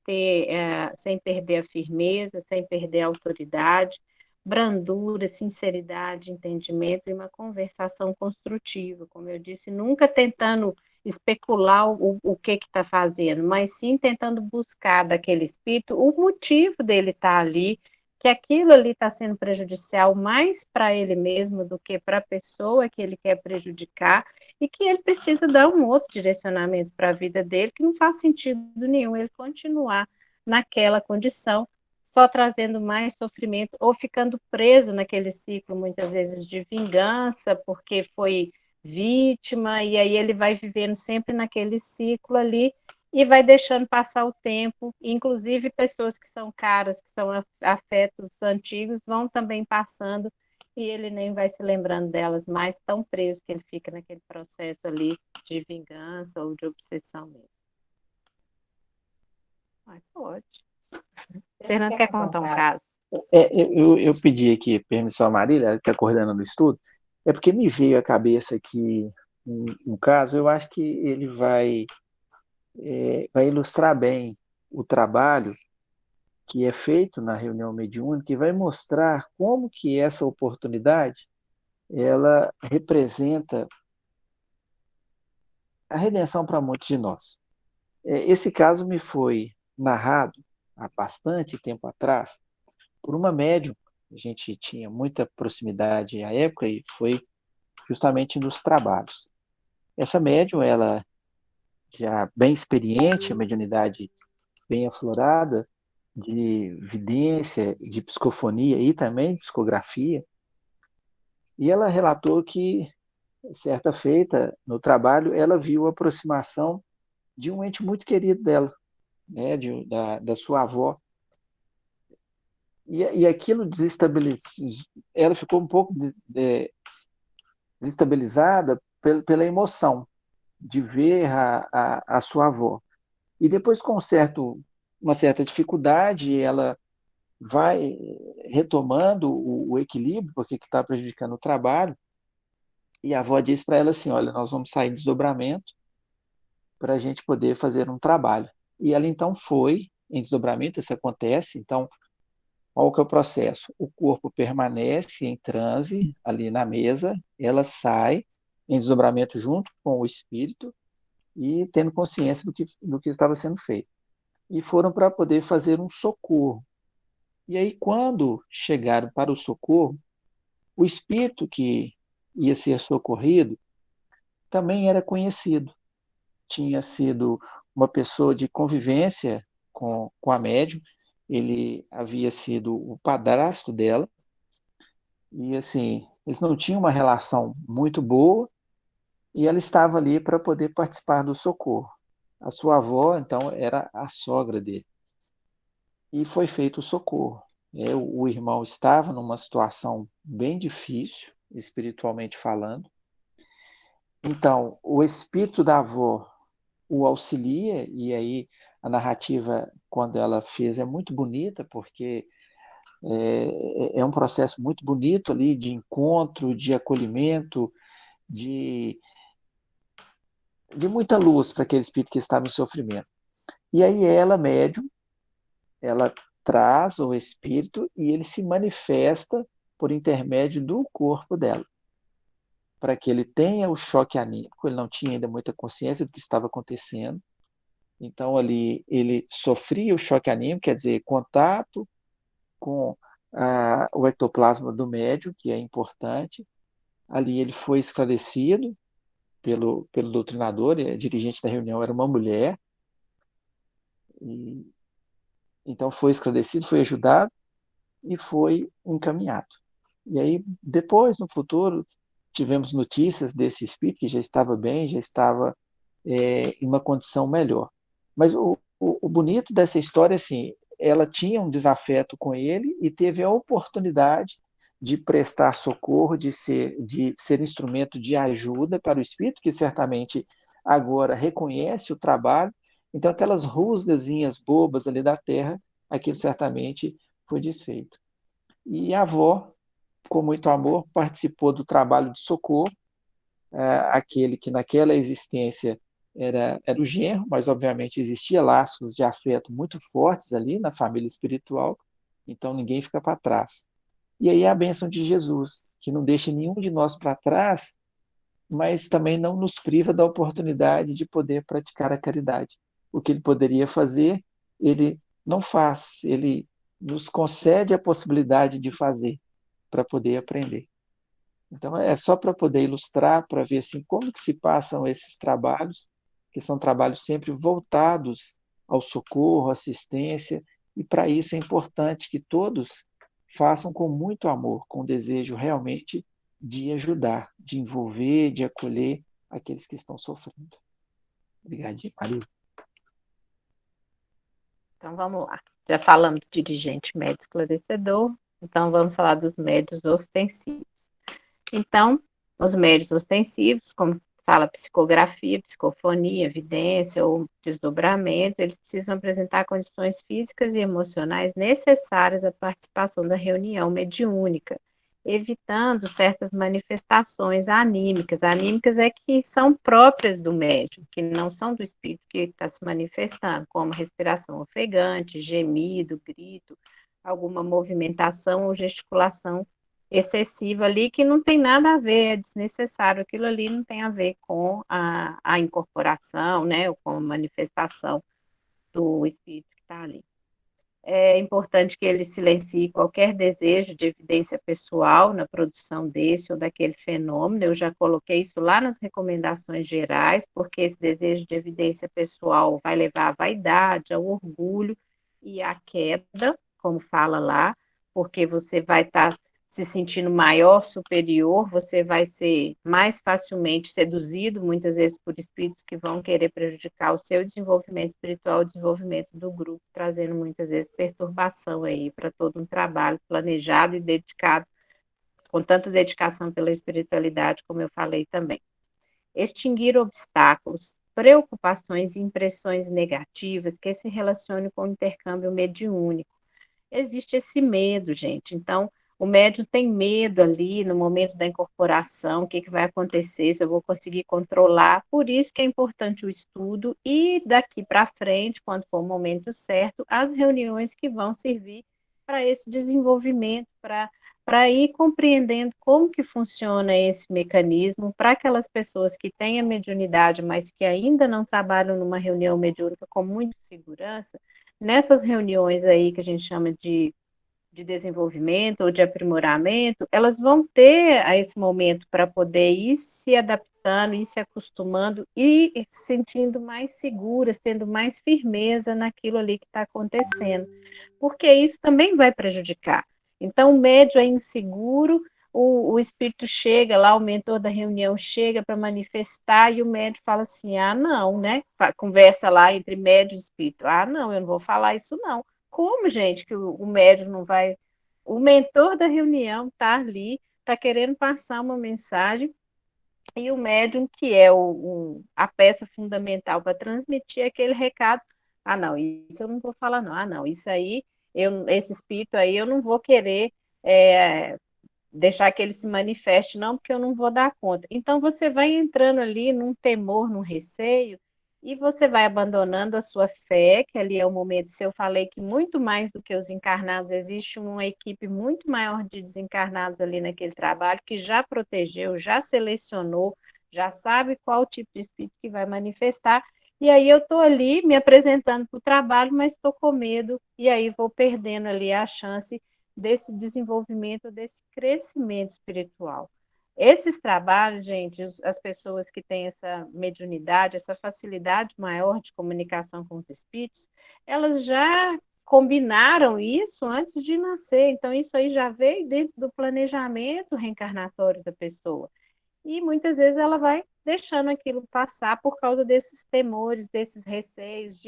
Speaker 1: perder a firmeza, sem perder a autoridade, brandura, sinceridade, entendimento e uma conversação construtiva, como eu disse, nunca tentando especular o que está fazendo, mas sim tentando buscar daquele espírito o motivo dele estar ali, que aquilo ali está sendo prejudicial mais para ele mesmo do que para a pessoa que ele quer prejudicar e que ele precisa dar um outro direcionamento para a vida dele, que não faz sentido nenhum ele continuar naquela condição, só trazendo mais sofrimento ou ficando preso naquele ciclo, muitas vezes, de vingança, porque foi vítima, e aí ele vai vivendo sempre naquele ciclo ali e vai deixando passar o tempo, inclusive pessoas que são caras, que são afetos antigos, vão também passando e ele nem vai se lembrando delas mais, tão preso que ele fica naquele processo ali de vingança ou de obsessão mesmo. Mas pode. Fernando quer contar um caso?
Speaker 2: Eu pedi aqui permissão à Marília, ela que está coordenando o estudo, é porque me veio à cabeça aqui um caso, eu acho que ele vai ilustrar bem o trabalho que é feito na reunião mediúnica e vai mostrar como que essa oportunidade ela representa a redenção para muitos de nós. Esse caso me foi narrado há bastante tempo atrás por uma médium. A gente tinha muita proximidade à época e foi justamente nos trabalhos. Essa médium, ela já bem experiente, a mediunidade bem aflorada, de vidência, de psicofonia e também de psicografia, e ela relatou que, certa feita, no trabalho, ela viu a aproximação de um ente muito querido dela, né, da sua avó. E aquilo desestabilizou, ela ficou um pouco desestabilizada pela emoção de ver a sua avó. E depois, com uma certa dificuldade, ela vai retomando o equilíbrio, porque está prejudicando o trabalho, e a avó diz para ela assim, olha, nós vamos sair em desdobramento para a gente poder fazer um trabalho. E ela então foi em desdobramento, isso acontece, então qual que é o processo? O corpo permanece em transe ali na mesa, ela sai em desdobramento junto com o espírito e tendo consciência do que estava sendo feito. E foram para poder fazer um socorro. E aí, quando chegaram para o socorro, o espírito que ia ser socorrido também era conhecido. Tinha sido uma pessoa de convivência com a médium, ele havia sido o padrasto dela, e assim, eles não tinham uma relação muito boa, e ela estava ali para poder participar do socorro. A sua avó, então, era a sogra dele. E foi feito o socorro. O irmão estava numa situação bem difícil, espiritualmente falando. Então, o espírito da avó o auxilia, e aí a narrativa, quando ela fez, é muito bonita, porque é um processo muito bonito ali de encontro, de acolhimento, de, de muita luz para aquele espírito que estava em sofrimento. E aí ela, médium, ela traz o espírito e ele se manifesta por intermédio do corpo dela, para que ele tenha o choque anímico. Ele não tinha ainda muita consciência do que estava acontecendo. Então ali ele sofria o choque anímico, quer dizer, contato com o ectoplasma do médium, que é importante. Ali ele foi esclarecido pelo doutrinador, a dirigente da reunião era uma mulher, e então foi esclarecido, foi ajudado e foi encaminhado. E aí, depois, no futuro, tivemos notícias desse espírito que já estava bem, já estava em uma condição melhor. Mas o bonito dessa história, assim, ela tinha um desafeto com ele e teve a oportunidade de prestar socorro, de ser instrumento de ajuda para o espírito, que certamente agora reconhece o trabalho. Então, aquelas rusgazinhas bobas ali da terra, aquilo certamente foi desfeito. E a avó, com muito amor, participou do trabalho de socorro, aquele que naquela existência era o genro, mas obviamente existia laços de afeto muito fortes ali na família espiritual, então ninguém fica para trás. E aí a bênção de Jesus, que não deixa nenhum de nós para trás, mas também não nos priva da oportunidade de poder praticar a caridade. O que ele poderia fazer, ele não faz, ele nos concede a possibilidade de fazer para poder aprender. Então, é só para poder ilustrar, para ver assim, como que se passam esses trabalhos, que são trabalhos sempre voltados ao socorro, assistência, e para isso é importante que todos façam com muito amor, com desejo realmente de ajudar, de envolver, de acolher aqueles que estão sofrendo. Obrigadinho, Maria.
Speaker 1: Então vamos lá. Já falamos do dirigente médio esclarecedor, então vamos falar dos médios ostensivos. Então, os médios ostensivos, como fala psicografia, psicofonia, evidência ou desdobramento, eles precisam apresentar condições físicas e emocionais necessárias à participação da reunião mediúnica, evitando certas manifestações anímicas. Anímicas é que são próprias do médium, que não são do espírito que está se manifestando, como respiração ofegante, gemido, grito, alguma movimentação ou gesticulação excessiva ali que não tem nada a ver, é desnecessário, aquilo ali não tem a ver com a incorporação, né, ou com a manifestação do espírito que está ali. É importante que ele silencie qualquer desejo de evidência pessoal na produção desse ou daquele fenômeno. Eu já coloquei isso lá nas recomendações gerais, porque esse desejo de evidência pessoal vai levar à vaidade, ao orgulho e à queda, como fala lá, porque você vai estar se sentindo maior, superior, você vai ser mais facilmente seduzido, muitas vezes por espíritos que vão querer prejudicar o seu desenvolvimento espiritual, o desenvolvimento do grupo, trazendo muitas vezes perturbação aí para todo um trabalho planejado e dedicado, com tanta dedicação pela espiritualidade, como eu falei também. Extinguir obstáculos, preocupações e impressões negativas que se relacionem com o intercâmbio mediúnico. Existe esse medo, gente. Então, o médium tem medo ali no momento da incorporação, o que, que vai acontecer, se eu vou conseguir controlar. Por isso que é importante o estudo e daqui para frente, quando for o momento certo, as reuniões que vão servir para esse desenvolvimento, para ir compreendendo como que funciona esse mecanismo para aquelas pessoas que têm a mediunidade, mas que ainda não trabalham numa reunião mediúnica com muita segurança. Nessas reuniões aí que a gente chama de desenvolvimento ou de aprimoramento, elas vão ter a esse momento para poder ir se adaptando, ir se acostumando e se sentindo mais seguras, tendo mais firmeza naquilo ali que está acontecendo, porque isso também vai prejudicar. Então, o médio é inseguro, o espírito chega lá, o mentor da reunião chega para manifestar e o médium fala assim: ah, não, né? Conversa lá entre médium e espírito: ah, não, eu não vou falar isso, não. Como, gente, que o médium não vai. O mentor da reunião está ali, está querendo passar uma mensagem, e o médium, que é a peça fundamental para transmitir aquele recado: ah, não, isso eu não vou falar, não. Ah, não, isso aí, esse espírito aí eu não vou querer. Deixar que ele se manifeste, não, porque eu não vou dar conta. Então, você vai entrando ali num temor, num receio, e você vai abandonando a sua fé, que ali é o momento, se eu falei que muito mais do que os encarnados, existe uma equipe muito maior de desencarnados ali naquele trabalho, que já protegeu, já selecionou, já sabe qual tipo de espírito que vai manifestar, e aí eu estou ali me apresentando para o trabalho, mas estou com medo, e aí vou perdendo ali a chance desse desenvolvimento, desse crescimento espiritual. Esses trabalhos, gente, as pessoas que têm essa mediunidade, essa facilidade maior de comunicação com os espíritos, elas já combinaram isso antes de nascer. Então, isso aí já veio dentro do planejamento reencarnatório da pessoa. E muitas vezes ela vai deixando aquilo passar por causa desses temores, desses receios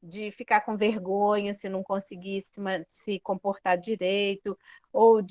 Speaker 1: de ficar com vergonha se não conseguir se comportar direito, ou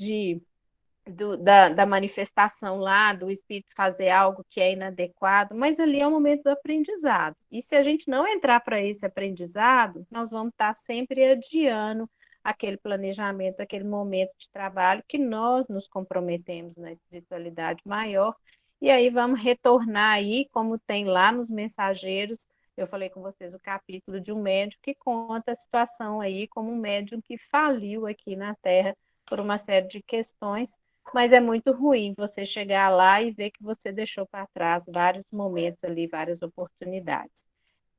Speaker 1: da manifestação lá, do espírito fazer algo que é inadequado, mas ali é o momento do aprendizado. E se a gente não entrar para esse aprendizado, nós vamos estar sempre adiando aquele planejamento, aquele momento de trabalho que nós nos comprometemos na espiritualidade maior, e aí vamos retornar aí, como tem lá nos mensageiros. Eu falei com vocês o capítulo de um médium que conta a situação aí como um médium que faliu aqui na Terra por uma série de questões, mas é muito ruim você chegar lá e ver que você deixou para trás vários momentos ali, várias oportunidades.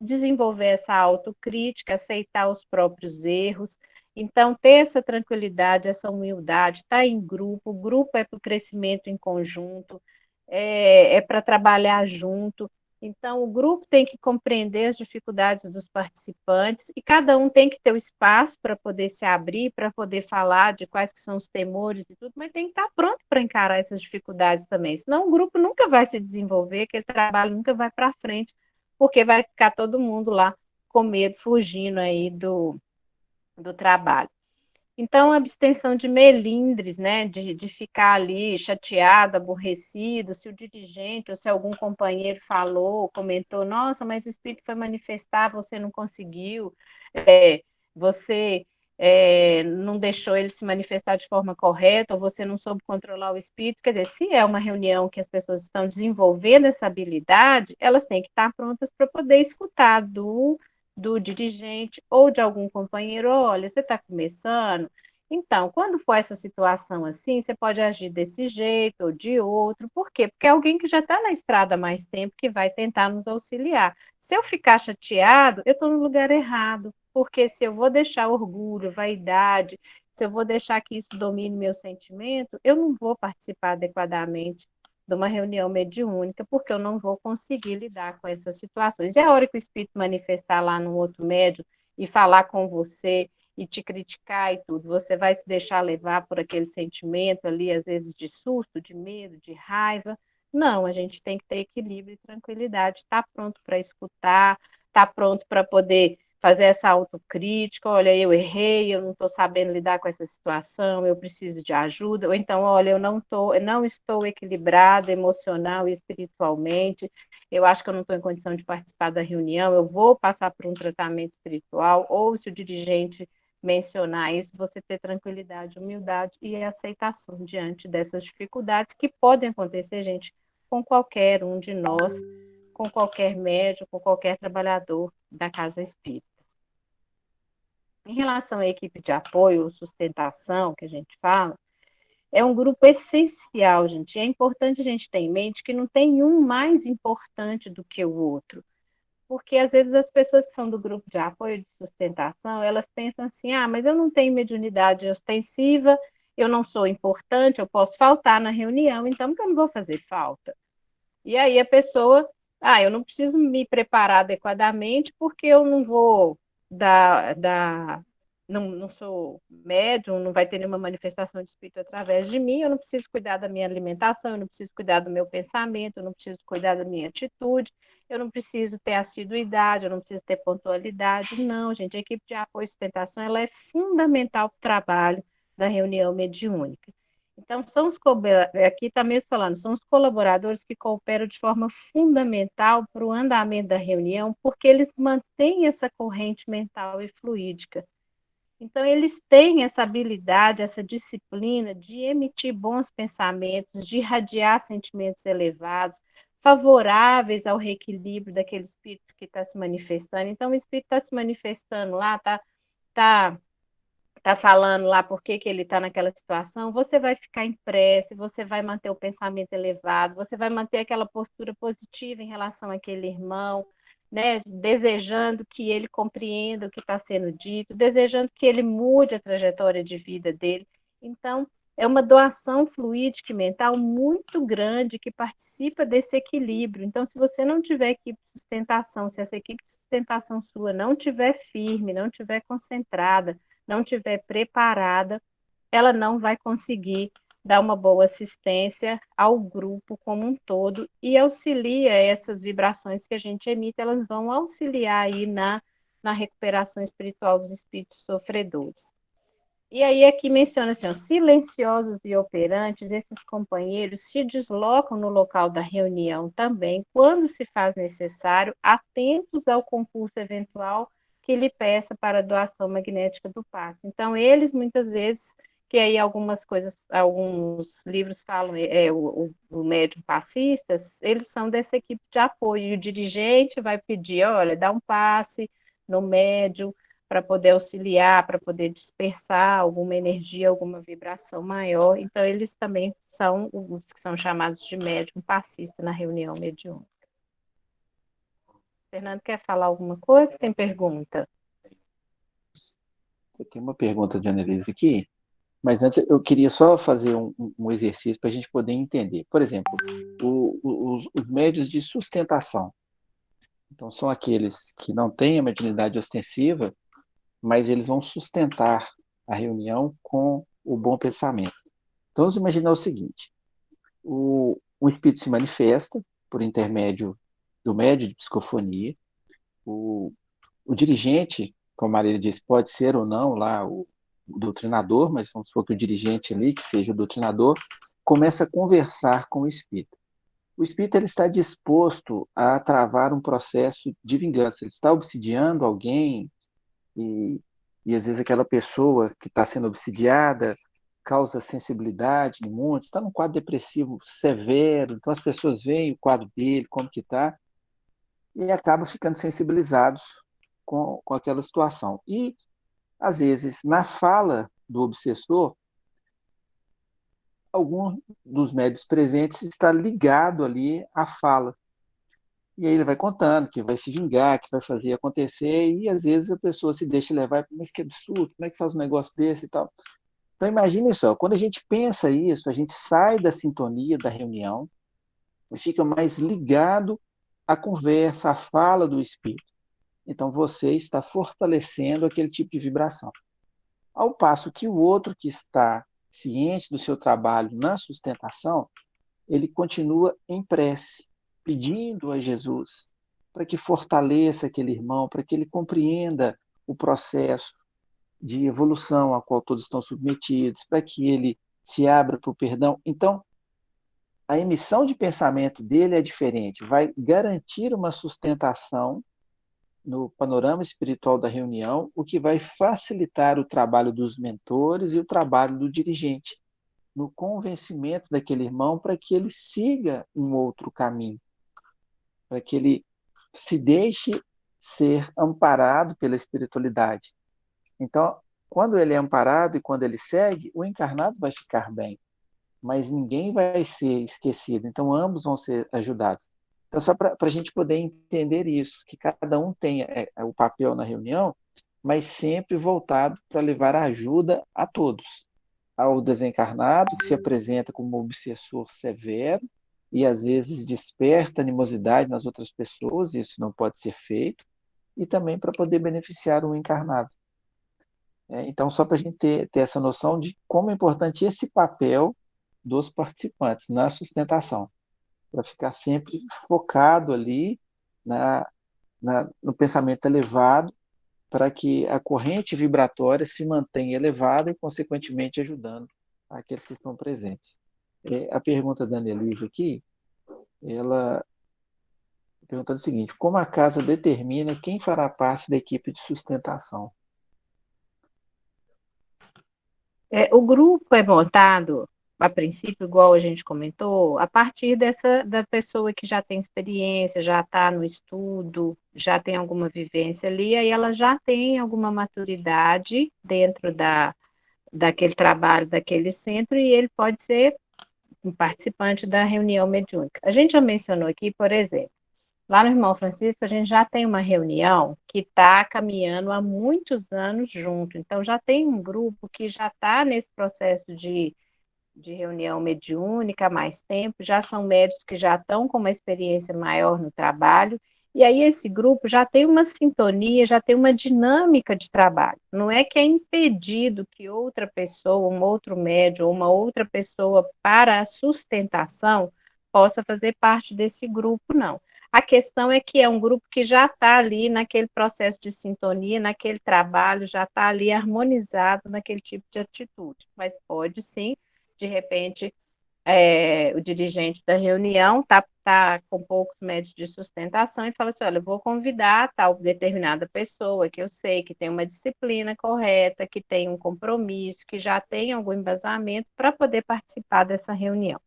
Speaker 1: Desenvolver essa autocrítica, aceitar os próprios erros. Então, ter essa tranquilidade, essa humildade, estar em grupo, o grupo é para o crescimento em conjunto, é para trabalhar junto. Então, o grupo tem que compreender as dificuldades dos participantes e cada um tem que ter o espaço para poder se abrir, para poder falar de quais que são os temores e tudo, mas tem que estar pronto para encarar essas dificuldades também. Senão, o grupo nunca vai se desenvolver, aquele trabalho nunca vai para frente, porque vai ficar todo mundo lá com medo, fugindo aí do trabalho. Então, a abstenção de melindres, né, de ficar ali chateado, aborrecido, se o dirigente ou se algum companheiro falou, comentou: nossa, mas o espírito foi manifestar, você não conseguiu, você não deixou ele se manifestar de forma correta, ou você não soube controlar o espírito. Quer dizer, se é uma reunião que as pessoas estão desenvolvendo essa habilidade, elas têm que estar prontas para poder escutar do dirigente ou de algum companheiro: olha, você está começando? Então, quando for essa situação assim, você pode agir desse jeito ou de outro. Por quê? Porque é alguém que já está na estrada há mais tempo que vai tentar nos auxiliar. Se eu ficar chateado, eu estou no lugar errado. Porque se eu vou deixar orgulho, vaidade, se eu vou deixar que isso domine meu sentimento, eu não vou participar adequadamente de uma reunião mediúnica, porque eu não vou conseguir lidar com essas situações. E a hora que o espírito manifestar lá no outro médium e falar com você e te criticar e tudo, você vai se deixar levar por aquele sentimento ali, às vezes de susto, de medo, de raiva? Não, a gente tem que ter equilíbrio e tranquilidade, estar pronto para escutar, estar pronto para poder fazer essa autocrítica: olha, eu errei, eu não estou sabendo lidar com essa situação, eu preciso de ajuda. Ou então, olha, eu não estou equilibrada emocional e espiritualmente, eu acho que eu não estou em condição de participar da reunião, eu vou passar por um tratamento espiritual. Ou se o dirigente mencionar isso, você ter tranquilidade, humildade e aceitação diante dessas dificuldades que podem acontecer, gente, com qualquer um de nós, com qualquer médico, com qualquer trabalhador da casa espírita. Em relação à equipe de apoio, sustentação, que a gente fala, é um grupo essencial, gente. É importante a gente ter em mente que não tem um mais importante do que o outro. Porque às vezes as pessoas que são do grupo de apoio de sustentação, elas pensam assim: ah, mas eu não tenho mediunidade ostensiva, eu não sou importante, eu posso faltar na reunião, então eu não vou fazer falta. E aí a pessoa: ah, eu não preciso me preparar adequadamente porque eu não vou dar não sou médium, não vai ter nenhuma manifestação de espírito através de mim, eu não preciso cuidar da minha alimentação, eu não preciso cuidar do meu pensamento, eu não preciso cuidar da minha atitude, eu não preciso ter assiduidade, eu não preciso ter pontualidade. Não, gente, a equipe de apoio e sustentação, ela é fundamental para o trabalho da reunião mediúnica. Então, aqui está mesmo falando, são os colaboradores que cooperam de forma fundamental para o andamento da reunião, porque eles mantêm essa corrente mental e fluídica. Então, eles têm essa habilidade, essa disciplina de emitir bons pensamentos, de irradiar sentimentos elevados, favoráveis ao reequilíbrio daquele espírito que está se manifestando. Então, o espírito está se manifestando lá, tá tá falando lá por que ele está naquela situação, você vai ficar em prece, você vai manter o pensamento elevado, você vai manter aquela postura positiva em relação àquele irmão, né? Desejando que ele compreenda o que está sendo dito, desejando que ele mude a trajetória de vida dele. Então, é uma doação fluídica e mental muito grande que participa desse equilíbrio. Então, se você não tiver equipe de sustentação, se essa equipe de sustentação sua não tiver firme, não tiver concentrada, não tiver preparada, ela não vai conseguir dar uma boa assistência ao grupo como um todo e auxilia essas vibrações que a gente emite, elas vão auxiliar aí na recuperação espiritual dos espíritos sofredores. E aí aqui menciona assim, ó, silenciosos e operantes, esses companheiros se deslocam no local da reunião também, quando se faz necessário, atentos ao concurso eventual que lhe peça para a doação magnética do passe. Então, eles muitas vezes, que aí algumas coisas, alguns livros falam, o médium passistas, eles são dessa equipe de apoio, e o dirigente vai pedir, olha, dá um passe no médium, para poder auxiliar, para poder dispersar alguma energia, alguma vibração maior. Então, eles também são os que são chamados de médium passista na reunião mediúnica. Fernando, quer falar alguma coisa? Tem pergunta?
Speaker 2: Eu tenho uma pergunta de Annelise aqui, mas antes eu queria só fazer um exercício para a gente poder entender. Por exemplo, os médios de sustentação. Então, são aqueles que não têm a mediunidade ostensiva, mas eles vão sustentar a reunião com o bom pensamento. Então, vamos imaginar o seguinte: o espírito se manifesta por intermédio do médium de psicofonia, o, o dirigente, como a Marília disse, pode ser ou não lá o doutrinador, mas vamos supor que o dirigente ali, que seja o doutrinador, começa a conversar com o espírito. O espírito ele está disposto a travar um processo de vingança. Ele está obsidiando alguém e, e às vezes aquela pessoa que está sendo obsidiada causa sensibilidade em muitos, está num quadro depressivo severo, então as pessoas veem o quadro dele, como que está, e acabam ficando sensibilizados com aquela situação. E, às vezes, na fala do obsessor, algum dos médios presentes está ligado ali à fala. E aí ele vai contando que vai se vingar, que vai fazer acontecer, e às vezes a pessoa se deixa levar, mas que absurdo, como é que faz um negócio desse e tal. Então imagine só, quando a gente pensa isso, a gente sai da sintonia da reunião e fica mais ligado à conversa, à fala do espírito. Então você está fortalecendo aquele tipo de vibração. Ao passo que o outro que está ciente do seu trabalho na sustentação, ele continua em prece, pedindo a Jesus para que fortaleça aquele irmão, para que ele compreenda o processo de evolução a qual todos estão submetidos, para que ele se abra para o perdão. Então, a emissão de pensamento dele é diferente, vai garantir uma sustentação no panorama espiritual da reunião, o que vai facilitar o trabalho dos mentores e o trabalho do dirigente, no convencimento daquele irmão para que ele siga um outro caminho, para que ele se deixe ser amparado pela espiritualidade. Então, quando ele é amparado e quando ele segue, o encarnado vai ficar bem, mas ninguém vai ser esquecido. Então, ambos vão ser ajudados. Então, só para a gente poder entender isso, que cada um tem o papel na reunião, mas sempre voltado para levar ajuda a todos. Ao desencarnado, que se apresenta como um obsessor severo e às vezes desperta animosidade nas outras pessoas, isso não pode ser feito, e também para poder beneficiar o encarnado. Então, só para a gente ter essa noção de como é importante esse papel dos participantes na sustentação, para ficar sempre focado ali na, no pensamento elevado, para que a corrente vibratória se mantenha elevada e, consequentemente, ajudando aqueles que estão presentes. A pergunta da Annelise aqui, ela perguntando o seguinte: como a casa determina quem fará parte da equipe de sustentação?
Speaker 1: O grupo é montado, a princípio, igual a gente comentou, a partir da pessoa que já tem experiência, já está no estudo, já tem alguma vivência ali, aí ela já tem alguma maturidade dentro daquele trabalho, daquele centro, e ele pode ser um participante da reunião mediúnica. A gente já mencionou aqui, por exemplo, lá no Irmão Francisco, a gente já tem uma reunião que está caminhando há muitos anos junto. Então, já tem um grupo que já está nesse processo de reunião mediúnica há mais tempo, já são médicos que já estão com uma experiência maior no trabalho. E aí, esse grupo já tem uma sintonia, já tem uma dinâmica de trabalho. Não é que é impedido que outra pessoa, um outro médium, ou uma outra pessoa para a sustentação possa fazer parte desse grupo, não. A questão é que é um grupo que já está ali naquele processo de sintonia, naquele trabalho, já está ali harmonizado naquele tipo de atitude. Mas pode sim, de repente, o dirigente da reunião está com poucos médios de sustentação e fala assim: olha, eu vou convidar tal determinada pessoa que eu sei que tem uma disciplina correta, que tem um compromisso, que já tem algum embasamento para poder participar dessa reunião.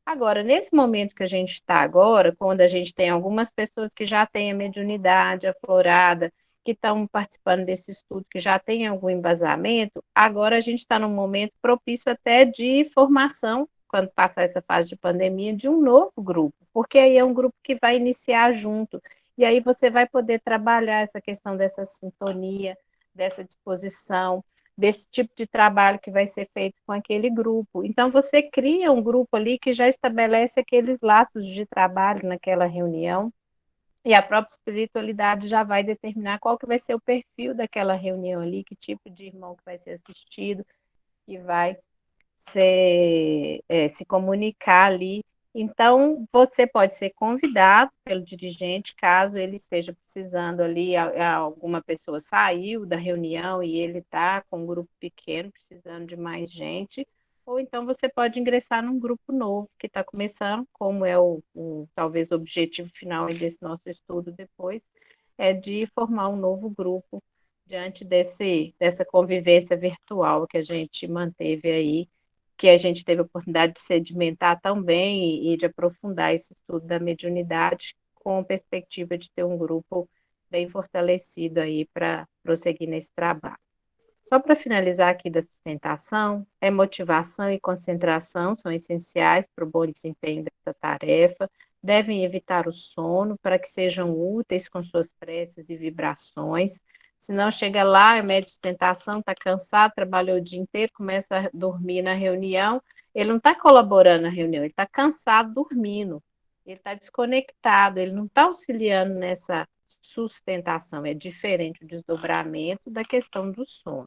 Speaker 1: Agora, nesse momento que a gente está agora, quando a gente tem algumas pessoas que já têm a mediunidade aflorada, que estão participando desse estudo, que já têm algum embasamento, agora a gente está num momento propício até de formação, quando passar essa fase de pandemia, de um novo grupo, porque aí é um grupo que vai iniciar junto, e aí você vai poder trabalhar essa questão dessa sintonia, dessa disposição, desse tipo de trabalho que vai ser feito com aquele grupo. Então, você cria um grupo ali que já estabelece aqueles laços de trabalho naquela reunião, e a própria espiritualidade já vai determinar qual que vai ser o perfil daquela reunião ali, que tipo de irmão que vai ser assistido, que vai se comunicar ali. Então, você pode ser convidado pelo dirigente, caso ele esteja precisando ali, alguma pessoa saiu da reunião e ele está com um grupo pequeno, precisando de mais gente, ou então você pode ingressar num grupo novo que está começando, como é talvez o objetivo final desse nosso estudo depois, é de formar um novo grupo diante dessa convivência virtual que a gente manteve aí, que a gente teve a oportunidade de sedimentar também e de aprofundar esse estudo da mediunidade, com a perspectiva de ter um grupo bem fortalecido aí para prosseguir nesse trabalho. Só para finalizar aqui da sustentação, motivação e concentração são essenciais para o bom desempenho dessa tarefa, devem evitar o sono para que sejam úteis com suas preces e vibrações. Se não chega lá, é médio de sustentação, está cansado, trabalhou o dia inteiro, começa a dormir na reunião, ele não está colaborando na reunião, ele está cansado dormindo, ele está desconectado, ele não está auxiliando nessa sustentação, é diferente o desdobramento da questão do sono.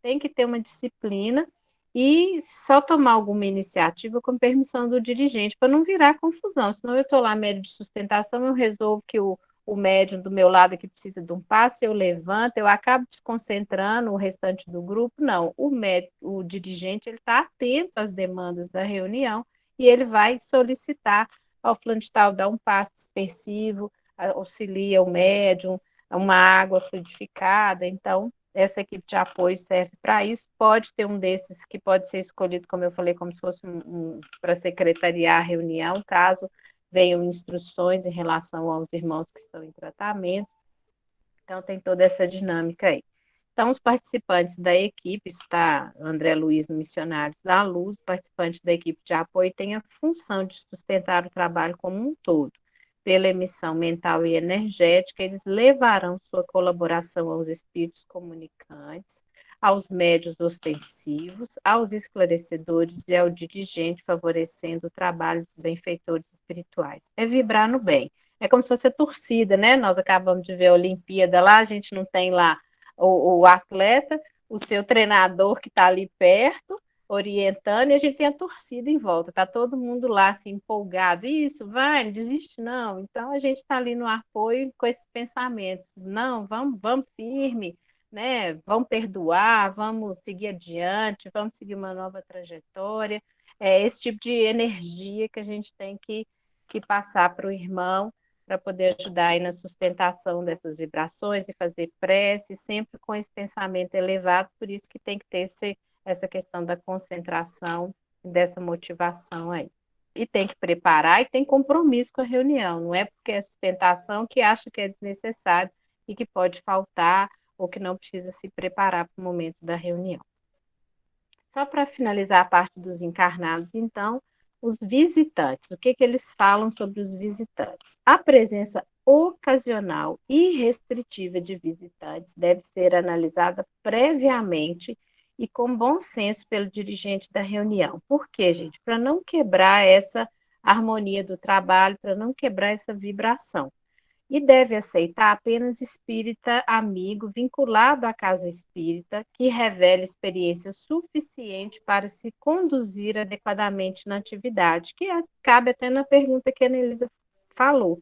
Speaker 1: Tem que ter uma disciplina e só tomar alguma iniciativa com permissão do dirigente, para não virar confusão. Senão eu estou lá, médio de sustentação, eu resolvo que o médium do meu lado que precisa de um passe, eu levanto, eu acabo desconcentrando o restante do grupo. Não, o dirigente ele está atento às demandas da reunião e ele vai solicitar ao fulano de tal dar um passe dispersivo, auxilia o médium, uma água fluidificada. Então, essa equipe de apoio serve para isso. Pode ter um desses que pode ser escolhido, como eu falei, como se fosse para secretariar a reunião, caso venham instruções em relação aos irmãos que estão em tratamento. Então, tem toda essa dinâmica aí. Então, os participantes da equipe, está André Luiz no Missionários da Luz, participante da equipe de apoio, tem a função de sustentar o trabalho como um todo. Pela emissão mental e energética, eles levarão sua colaboração aos espíritos comunicantes, aos médios ostensivos, aos esclarecedores e ao dirigente, favorecendo o trabalho dos benfeitores espirituais. É vibrar no bem. É como se fosse a torcida, né? Nós acabamos de ver a Olimpíada lá, a gente não tem lá o atleta, o seu treinador que está ali perto, orientando, e a gente tem a torcida em volta, está todo mundo lá assim, empolgado, isso, vai, não desiste não. Então a gente está ali no apoio com esses pensamentos, não, vamos firme, né? Vamos perdoar, vamos seguir adiante, vamos seguir uma nova trajetória. É esse tipo de energia que a gente tem que passar para o irmão para poder ajudar aí na sustentação dessas vibrações e fazer prece, sempre com esse pensamento elevado, por isso que tem que ter essa questão da concentração, dessa motivação aí. E tem que preparar e tem compromisso com a reunião, não é porque é sustentação que acha que é desnecessário e que pode faltar ou que não precisa se preparar para o momento da reunião. Só para finalizar a parte dos encarnados, então, os visitantes, o que, que eles falam sobre os visitantes? A presença ocasional e restritiva de visitantes deve ser analisada previamente e com bom senso pelo dirigente da reunião. Por quê, gente? Para não quebrar essa harmonia do trabalho, para não quebrar essa vibração e deve aceitar apenas espírita amigo vinculado à casa espírita que revele experiência suficiente para se conduzir adequadamente na atividade, que cabe até na pergunta que a Anelisa falou.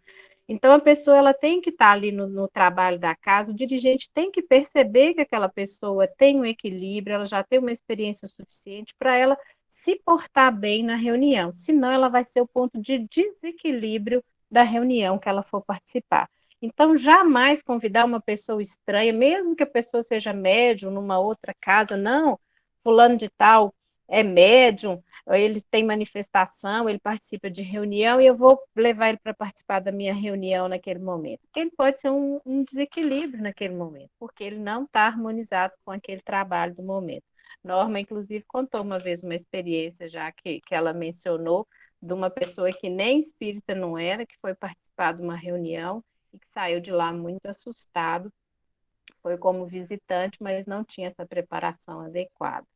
Speaker 1: Então, a pessoa ela tem que estar ali no trabalho da casa, o dirigente tem que perceber que aquela pessoa tem um equilíbrio, ela já tem uma experiência suficiente para ela se portar bem na reunião, senão ela vai ser o ponto de desequilíbrio da reunião que ela for participar. Então, jamais convidar uma pessoa estranha, mesmo que a pessoa seja médium numa outra casa, não, fulano de tal é médium, ele tem manifestação, ele participa de reunião e eu vou levar ele para participar da minha reunião naquele momento. Ele pode ser um desequilíbrio naquele momento, porque ele não está harmonizado com aquele trabalho do momento. Norma, inclusive, contou uma vez uma experiência já que ela mencionou de uma pessoa que nem espírita não era, que foi participar de uma reunião e que saiu de lá muito assustado. Foi como visitante, mas não tinha essa preparação adequada.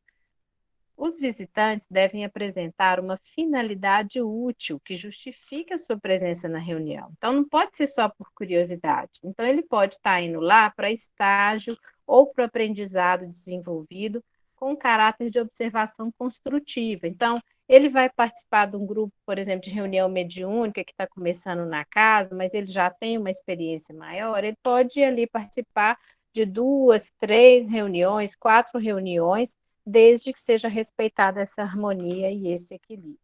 Speaker 1: Os visitantes devem apresentar uma finalidade útil que justifique a sua presença na reunião. Então, não pode ser só por curiosidade. Então, ele pode estar indo lá para estágio ou para aprendizado desenvolvido com caráter de observação construtiva. Então, ele vai participar de um grupo, por exemplo, de reunião mediúnica que está começando na casa, mas ele já tem uma experiência maior, ele pode ir ali participar de 2, 3 reuniões, 4 reuniões, desde que seja respeitada essa harmonia e esse equilíbrio.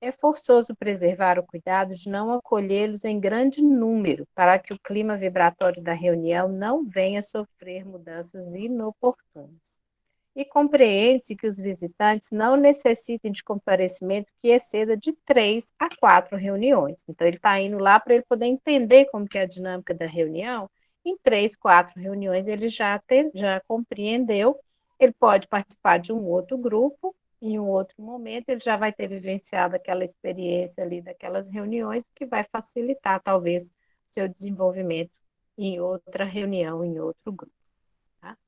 Speaker 1: É forçoso preservar o cuidado de não acolhê-los em grande número, para que o clima vibratório da reunião não venha a sofrer mudanças inoportunas. E compreende-se que os visitantes não necessitem de comparecimento que exceda de 3 a 4 reuniões. Então, ele está indo lá para ele poder entender como que é a dinâmica da reunião. Em 3, 4 reuniões, ele já compreendeu. Ele pode participar de um outro grupo, em um outro momento, ele já vai ter vivenciado aquela experiência ali daquelas reuniões, que vai facilitar, talvez, o seu desenvolvimento em outra reunião, em outro grupo. Tá?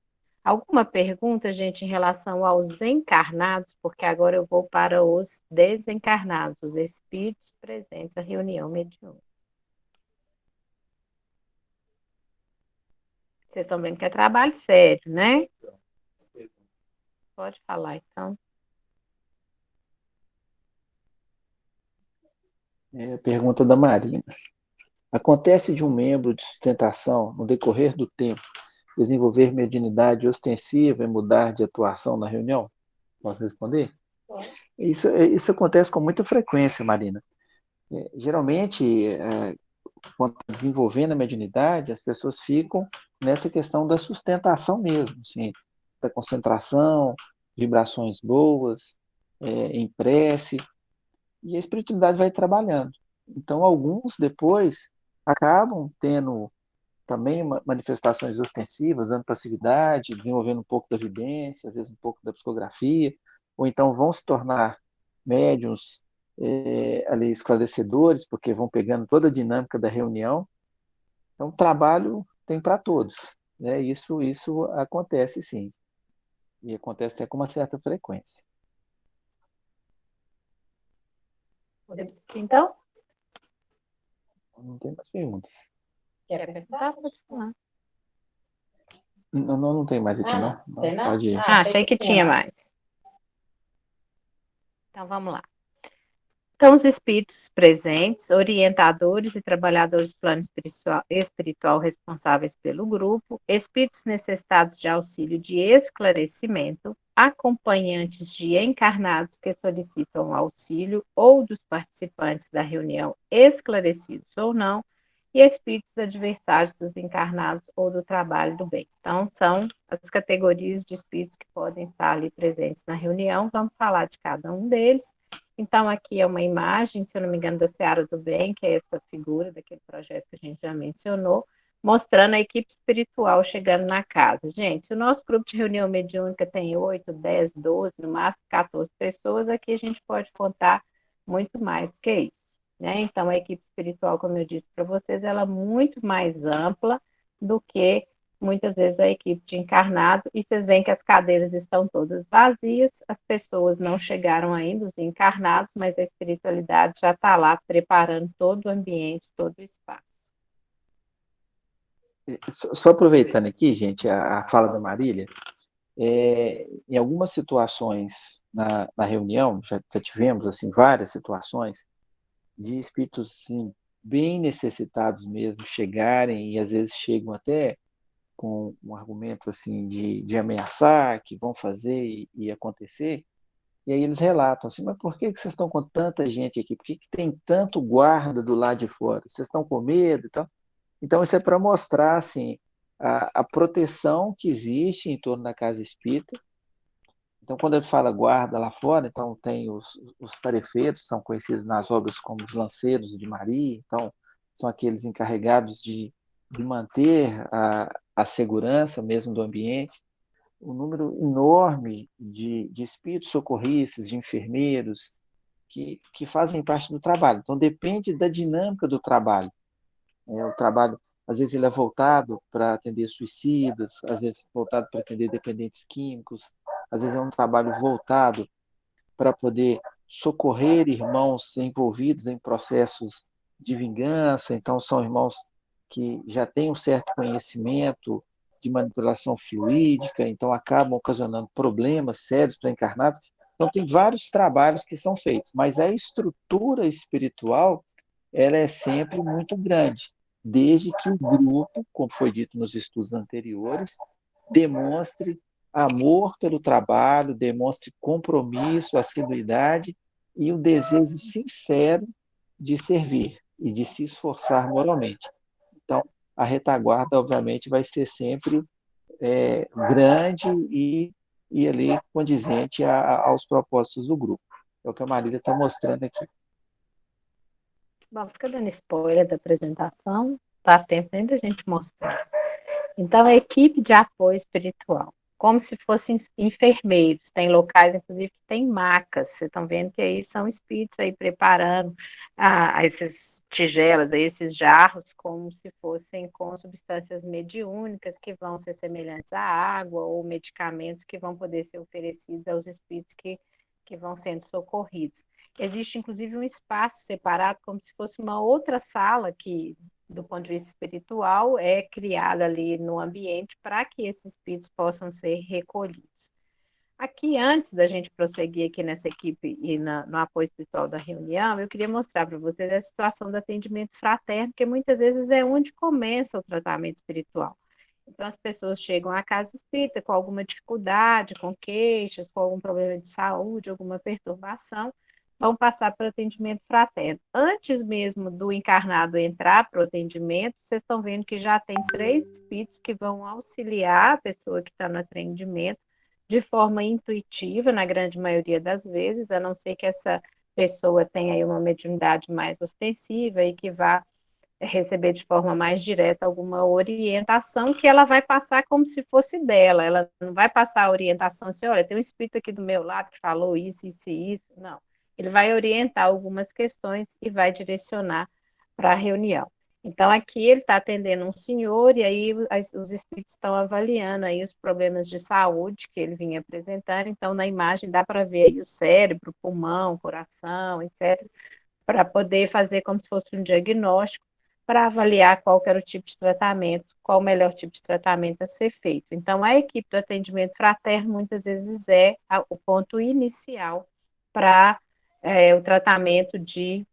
Speaker 1: Alguma pergunta, gente, em relação aos encarnados? Porque agora eu vou para os desencarnados, os espíritos presentes à reunião mediúnica. Vocês estão vendo que é trabalho sério, né? Pode falar, então.
Speaker 2: É a pergunta da Marina. Acontece de um membro de sustentação, no decorrer do tempo, desenvolver mediunidade ostensiva e mudar de atuação na reunião? Posso responder? Isso acontece com muita frequência, Marina. Geralmente, quando está desenvolvendo a mediunidade, as pessoas ficam nessa questão da sustentação mesmo, assim, da concentração, vibrações boas, em prece, e a espiritualidade vai trabalhando. Então, alguns depois acabam tendo também manifestações ostensivas, dando passividade, desenvolvendo um pouco da vidência, às vezes um pouco da psicografia, ou então vão se tornar médiums ali esclarecedores, porque vão pegando toda a dinâmica da reunião. Então, trabalho tem para todos, né? Isso acontece sim, e acontece até com uma certa frequência.
Speaker 1: Podemos seguir, então?
Speaker 2: Não tem mais perguntas.
Speaker 1: Quer perguntar? Pode falar.
Speaker 2: Não, não tem mais aqui, não. Não,
Speaker 3: Tem não?
Speaker 2: pode ir.
Speaker 1: Achei que tinha mais. Então, vamos lá. Então, os espíritos presentes, orientadores e trabalhadores do plano espiritual responsáveis pelo grupo, espíritos necessitados de auxílio de esclarecimento, acompanhantes de encarnados que solicitam auxílio ou dos participantes da reunião esclarecidos ou não, e espíritos adversários dos encarnados ou do trabalho do bem. Então, são as categorias de espíritos que podem estar ali presentes na reunião. Vamos falar de cada um deles. Então, aqui é uma imagem, se eu não me engano, da Seara do Bem, que é essa figura daquele projeto que a gente já mencionou, mostrando a equipe espiritual chegando na casa. Gente, se o nosso grupo de reunião mediúnica tem 8, 10, 12, no máximo 14 pessoas, aqui a gente pode contar muito mais do que isso. Né? Então, a equipe espiritual, como eu disse para vocês, ela é muito mais ampla do que muitas vezes a equipe de encarnado, e vocês veem que as cadeiras estão todas vazias, as pessoas não chegaram ainda, os encarnados, mas a espiritualidade já está lá preparando todo o ambiente, todo o espaço.
Speaker 2: Só aproveitando aqui, gente, a fala da Marília, em algumas situações na reunião, já tivemos assim várias situações de espíritos assim, bem necessitados mesmo chegarem e às vezes chegam até com um argumento assim de ameaçar que vão fazer e acontecer. E aí eles relatam assim, mas por que que vocês estão com tanta gente aqui? Por que que tem tanto guarda do lado de fora? Vocês estão com medo e tal? Então isso é para mostrar assim a proteção que existe em torno da casa espírita. Então, quando ele fala guarda lá fora, então tem os tarefeiros, são conhecidos nas obras como os lanceiros de Maria, então são aqueles encarregados de manter a segurança mesmo do ambiente. Um número enorme de espíritos socorristas, de enfermeiros, que fazem parte do trabalho. Então, depende da dinâmica do trabalho. O trabalho, às vezes, ele é voltado para atender suicidas, às vezes voltado para atender dependentes químicos, às vezes é um trabalho voltado para poder socorrer irmãos envolvidos em processos de vingança. Então, são irmãos que já têm um certo conhecimento de manipulação fluídica, então acabam ocasionando problemas sérios para encarnados. Então, tem vários trabalhos que são feitos, mas a estrutura espiritual ela é sempre muito grande, desde que o grupo, como foi dito nos estudos anteriores, demonstre amor pelo trabalho, demonstre compromisso, assiduidade e o desejo sincero de servir e de se esforçar moralmente. Então, a retaguarda, obviamente, vai ser sempre grande e ali condizente aos propósitos do grupo. É o que a Marília está mostrando aqui.
Speaker 1: Bom, fica dando spoiler da apresentação, tá tempo ainda a gente mostrar. Então, a equipe de apoio espiritual, como se fossem enfermeiros, tem locais, inclusive, que tem macas, vocês estão vendo que aí são espíritos aí preparando esses tigelas, aí, esses jarros, como se fossem com substâncias mediúnicas que vão ser semelhantes à água ou medicamentos que vão poder ser oferecidos aos espíritos que vão sendo socorridos. Existe, inclusive, um espaço separado, como se fosse uma outra sala que, do ponto de vista espiritual, é criada ali no ambiente para que esses espíritos possam ser recolhidos. Aqui, antes da gente prosseguir aqui nessa equipe e no apoio espiritual da reunião, eu queria mostrar para vocês a situação do atendimento fraterno, que muitas vezes é onde começa o tratamento espiritual. Então, as pessoas chegam à casa espírita com alguma dificuldade, com queixas, com algum problema de saúde, alguma perturbação, vão passar para o atendimento fraterno. Antes mesmo do encarnado entrar para o atendimento, vocês estão vendo que já tem 3 espíritos que vão auxiliar a pessoa que está no atendimento de forma intuitiva, na grande maioria das vezes, a não ser que essa pessoa tenha aí uma mediunidade mais ostensiva e que vá receber de forma mais direta alguma orientação que ela vai passar como se fosse dela. Ela não vai passar a orientação assim, olha, tem um espírito aqui do meu lado que falou isso, isso e isso. Não. Ele vai orientar algumas questões e vai direcionar para a reunião. Então, aqui ele está atendendo um senhor e aí os espíritos estão avaliando aí os problemas de saúde que ele vinha apresentando. Então, na imagem dá para ver aí o cérebro, o pulmão, o coração, etc., para poder fazer como se fosse um diagnóstico para avaliar qual que era o tipo de tratamento, qual o melhor tipo de tratamento a ser feito. Então, a equipe do atendimento fraterno muitas vezes é o ponto inicial para o tratamento de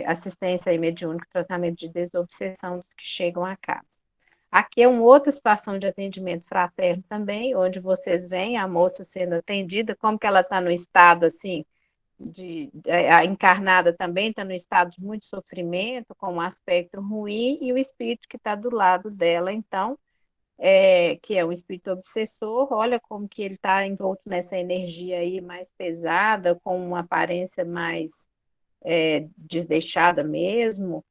Speaker 1: assistência mediúnica, tratamento de desobsessão dos que chegam a casa. Aqui é uma outra situação de atendimento fraterno também, onde vocês veem a moça sendo atendida, como que ela está no estado assim, a encarnada também está no estado de muito sofrimento, com um aspecto ruim, e o espírito que está do lado dela, então, que é um espírito obsessor, olha como que ele está envolto nessa energia aí mais pesada, com uma aparência mais desleixada mesmo,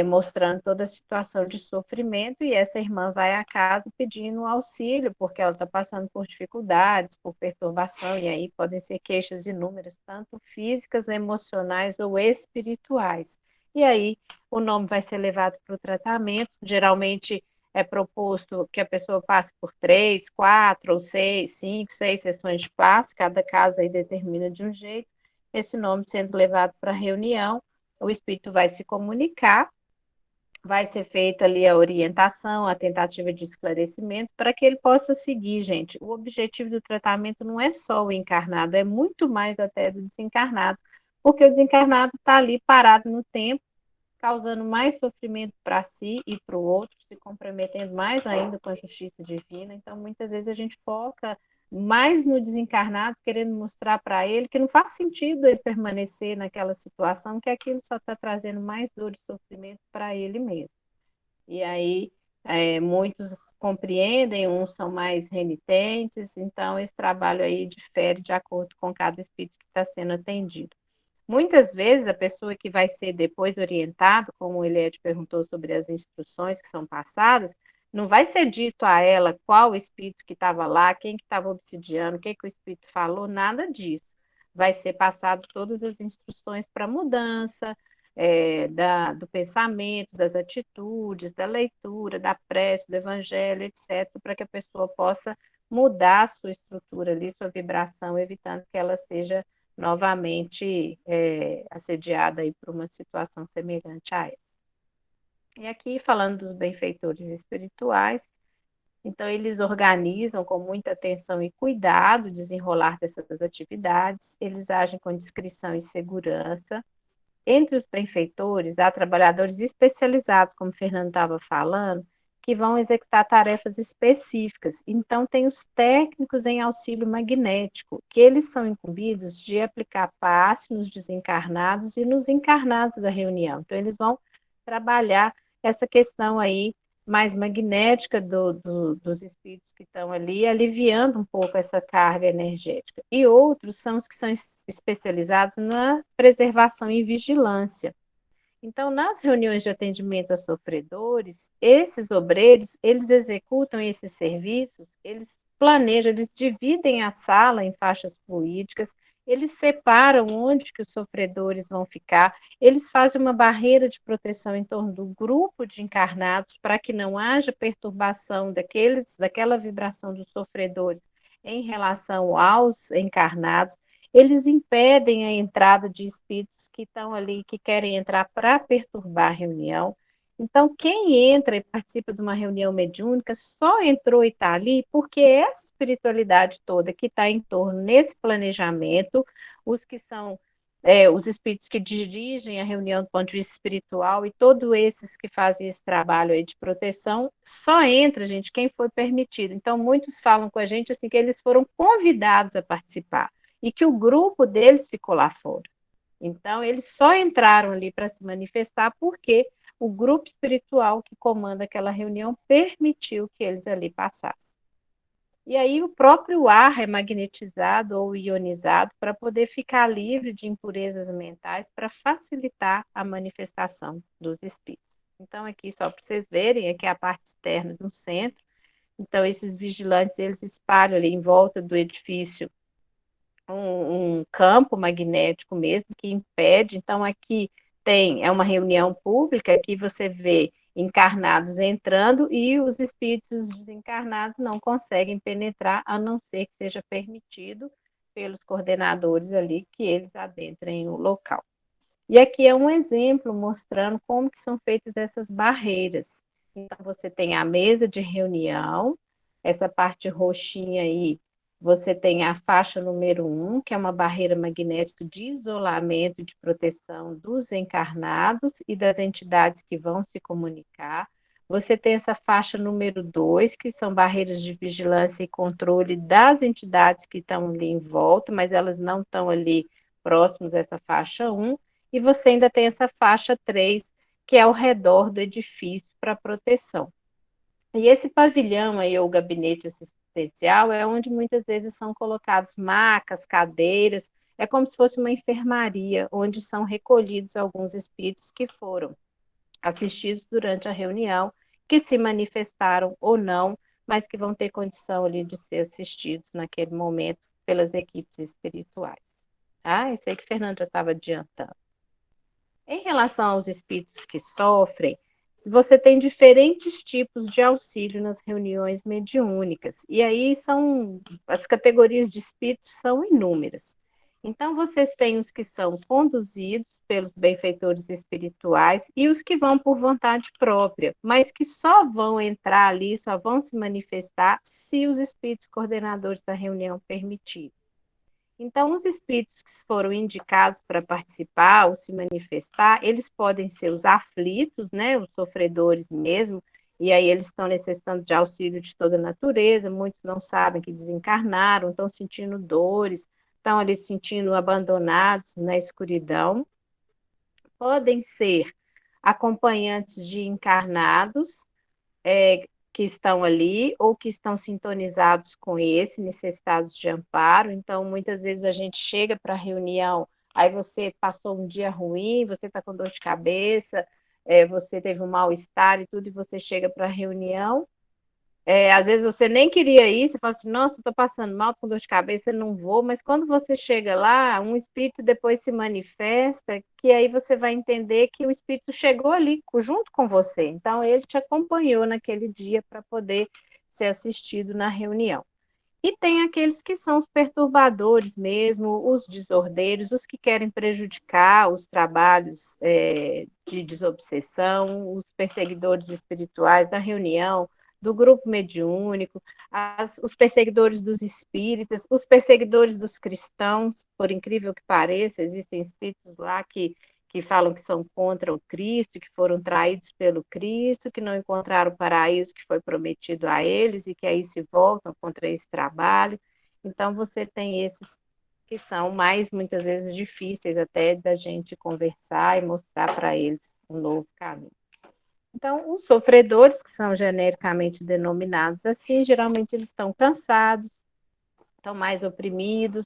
Speaker 1: mostrando toda a situação de sofrimento, e essa irmã vai à casa pedindo auxílio, porque ela está passando por dificuldades, por perturbação, e aí podem ser queixas inúmeras, tanto físicas, emocionais ou espirituais. E aí o nome vai ser levado para o tratamento, geralmente é proposto que a pessoa passe por 3, 4 ou 6, 5, 6 sessões de passe, cada casa aí determina de um jeito, esse nome sendo levado para a reunião, o espírito vai se comunicar, vai ser feita ali a orientação, a tentativa de esclarecimento, para que ele possa seguir, gente. O objetivo do tratamento não é só o encarnado, é muito mais até do desencarnado, porque o desencarnado está ali parado no tempo, causando mais sofrimento para si e para o outro, se comprometendo mais ainda com a justiça divina. Então, muitas vezes a gente foca mais no desencarnado, querendo mostrar para ele que não faz sentido ele permanecer naquela situação, que aquilo só está trazendo mais dor e sofrimento para ele mesmo. E aí, muitos compreendem, uns são mais renitentes, então esse trabalho aí difere de acordo com cada espírito que está sendo atendido. Muitas vezes a pessoa que vai ser depois orientada, como o Eliette perguntou sobre as instruções que são passadas, não vai ser dito a ela qual o espírito que estava lá, quem que estava obsidiando, o que, que o espírito falou, nada disso. Vai ser passado todas as instruções para mudança do pensamento, das atitudes, da leitura, da prece, do evangelho, etc., para que a pessoa possa mudar a sua estrutura ali, sua vibração, evitando que ela seja novamente assediada aí por uma situação semelhante a essa. E aqui, falando dos benfeitores espirituais, então eles organizam com muita atenção e cuidado o desenrolar dessas atividades, eles agem com discrição e segurança. Entre os benfeitores, há trabalhadores especializados, como o Fernando estava falando, que vão executar tarefas específicas. Então, tem os técnicos em auxílio magnético, que eles são incumbidos de aplicar passe nos desencarnados e nos encarnados da reunião. Então, eles vão trabalhar essa questão aí mais magnética dos espíritos que estão ali, aliviando um pouco essa carga energética. E outros são os que são especializados na preservação e vigilância. Então, nas reuniões de atendimento a sofredores, esses obreiros, eles executam esses serviços, eles planejam, eles dividem a sala em faixas fluídicas, eles separam onde que os sofredores vão ficar, eles fazem uma barreira de proteção em torno do grupo de encarnados para que não haja perturbação daquela vibração dos sofredores em relação aos encarnados. Eles impedem a entrada de espíritos que estão ali, que querem entrar para perturbar a reunião. Então, quem entra e participa de uma reunião mediúnica só entrou e está ali porque essa espiritualidade toda que está em torno nesse planejamento, os que são os espíritos que dirigem a reunião do ponto de vista espiritual e todos esses que fazem esse trabalho aí de proteção, só entra, gente, quem foi permitido. Então, muitos falam com a gente assim que eles foram convidados a participar e que o grupo deles ficou lá fora. Então, eles só entraram ali para se manifestar porque o grupo espiritual que comanda aquela reunião permitiu que eles ali passassem. E aí o próprio ar é magnetizado ou ionizado para poder ficar livre de impurezas mentais para facilitar a manifestação dos espíritos. Então, aqui, só para vocês verem, aqui é a parte externa do centro. Então, esses vigilantes, eles espalham ali em volta do edifício um campo magnético mesmo que impede. Então, aqui é uma reunião pública, aqui você vê encarnados entrando e os espíritos desencarnados não conseguem penetrar, a não ser que seja permitido pelos coordenadores ali que eles adentrem o local. E aqui é um exemplo mostrando como que são feitas essas barreiras. Então, você tem a mesa de reunião, essa parte roxinha aí, você tem a faixa número 1, que é uma barreira magnética de isolamento e de proteção dos encarnados e das entidades que vão se comunicar. Você tem essa faixa número 2, que são barreiras de vigilância e controle das entidades que estão ali em volta, mas elas não estão ali próximos a essa faixa 1. E você ainda tem essa faixa 3, que é ao redor do edifício para proteção. E esse pavilhão aí, ou gabinete assistencial, é onde muitas vezes são colocados macas, cadeiras, é como se fosse uma enfermaria, onde são recolhidos alguns espíritos que foram assistidos durante a reunião, que se manifestaram ou não, mas que vão ter condição ali de ser assistidos naquele momento pelas equipes espirituais. Ah, isso aí que o Fernando já estava adiantando. Em relação aos espíritos que sofrem, você tem diferentes tipos de auxílio nas reuniões mediúnicas, e aí são as categorias de espíritos são inúmeras. Então, vocês têm os que são conduzidos pelos benfeitores espirituais e os que vão por vontade própria, mas que só vão entrar ali, só vão se manifestar se os espíritos coordenadores da reunião permitirem. Então, os espíritos que foram indicados para participar ou se manifestar, eles podem ser os aflitos, né, os sofredores mesmo, e aí eles estão necessitando de auxílio de toda a natureza, muitos não sabem que desencarnaram, estão sentindo dores, estão ali se sentindo abandonados na escuridão. Podem ser acompanhantes de encarnados, que estão ali ou que estão sintonizados com esse, necessitados de amparo. Então, muitas vezes a gente chega para a reunião, aí você passou um dia ruim, você está com dor de cabeça, você teve um mal-estar e tudo, e você chega para a reunião, às vezes você nem queria ir, você fala assim, nossa, estou passando mal, com dor de cabeça, não vou, mas quando você chega lá, um espírito depois se manifesta, que aí você vai entender que o espírito chegou ali junto com você, então ele te acompanhou naquele dia para poder ser assistido na reunião. E tem aqueles que são os perturbadores mesmo, os desordeiros, os que querem prejudicar os trabalhos de desobsessão, os perseguidores espirituais da reunião, do grupo mediúnico, os perseguidores dos espíritas, os perseguidores dos cristãos, por incrível que pareça, existem espíritos lá que falam que são contra o Cristo, que foram traídos pelo Cristo, que não encontraram o paraíso que foi prometido a eles e que aí se voltam contra esse trabalho. Então, você tem esses que são mais, muitas vezes, difíceis até da gente conversar e mostrar para eles um novo caminho. Então, os sofredores, que são genericamente denominados assim, geralmente eles estão cansados, estão mais oprimidos,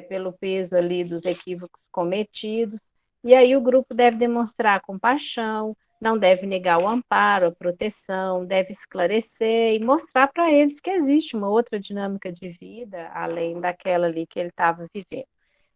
Speaker 1: pelo peso ali dos equívocos cometidos, e aí o grupo deve demonstrar compaixão, não deve negar o amparo, a proteção, deve esclarecer e mostrar para eles que existe uma outra dinâmica de vida, além daquela ali que ele estava vivendo.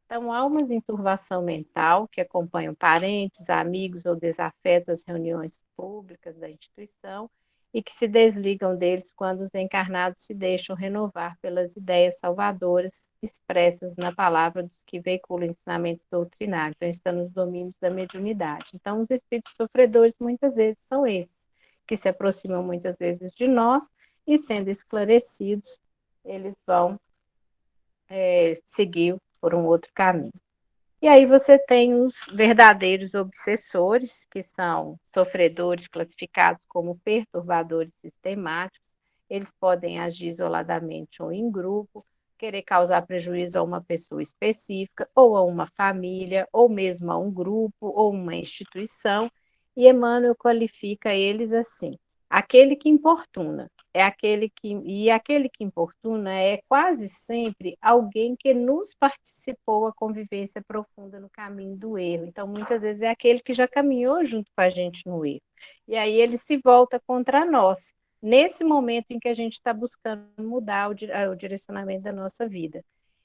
Speaker 1: Então, há uma enturvação mental que acompanham parentes, amigos ou desafetos às reuniões públicas da instituição e que se desligam deles quando os encarnados se deixam renovar pelas ideias salvadoras expressas na palavra dos que veiculam o ensinamento doutrinário. Então, estão nos domínios da mediunidade. Então, os espíritos sofredores muitas vezes são esses, que se aproximam muitas vezes de nós e, sendo esclarecidos, eles vão seguir por um outro caminho. E aí você tem os verdadeiros obsessores, que são sofredores classificados como perturbadores sistemáticos. Eles podem agir isoladamente ou em grupo, querer causar prejuízo a uma pessoa específica, ou a uma família, ou mesmo a um grupo, ou uma instituição. E Emmanuel qualifica eles assim: aquele que importuna. Aquele que importuna é quase sempre alguém que nos participou a convivência profunda no caminho do erro. Então, muitas vezes é aquele que já caminhou junto com a gente no erro. E aí ele se volta contra nós, nesse momento em que a gente está buscando mudar o direcionamento da nossa vida.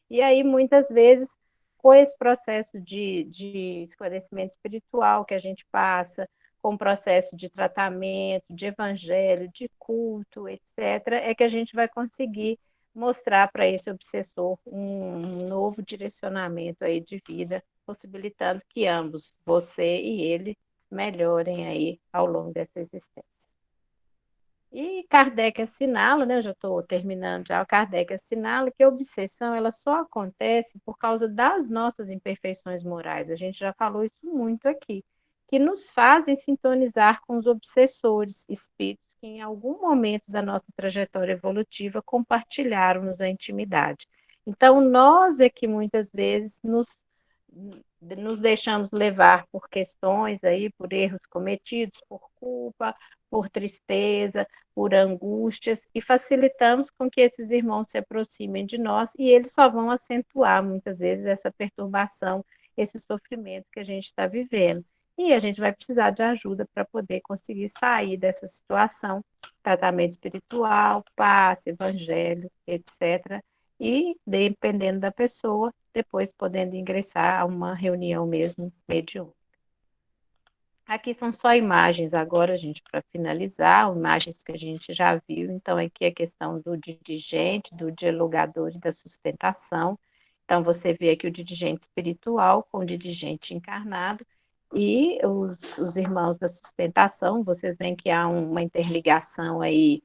Speaker 1: E aí, muitas vezes, com esse processo de esclarecimento espiritual que a gente passa, com o processo de tratamento, de evangelho, de culto, etc., é que a gente vai conseguir mostrar para esse obsessor um novo direcionamento aí de vida possibilitando que ambos, você e ele, melhorem aí ao longo dessa existência. E Kardec assinala, né, eu já estou terminando já, o Kardec assinala que a obsessão ela só acontece por causa das nossas imperfeições morais. A gente já falou isso muito aqui, que nos fazem sintonizar com os obsessores, espíritos que em algum momento da nossa trajetória evolutiva compartilharam-nos a intimidade. Então, nós é que muitas vezes nos deixamos levar por questões aí, por erros cometidos, por culpa, por tristeza, por angústias, e facilitamos com que esses irmãos se aproximem de nós e eles só vão acentuar muitas vezes essa perturbação, esse sofrimento que a gente está vivendo. E a gente vai precisar de ajuda para poder conseguir sair dessa situação, tratamento espiritual, passe, evangelho, etc. E, dependendo da pessoa, depois podendo ingressar a uma reunião mesmo mediúnica. Aqui são só imagens agora, gente, para finalizar, imagens que a gente já viu. Então, aqui a questão do dirigente, do dialogador e da sustentação. Então, você vê aqui o dirigente espiritual com o dirigente encarnado e os irmãos da sustentação. Vocês veem que há uma interligação aí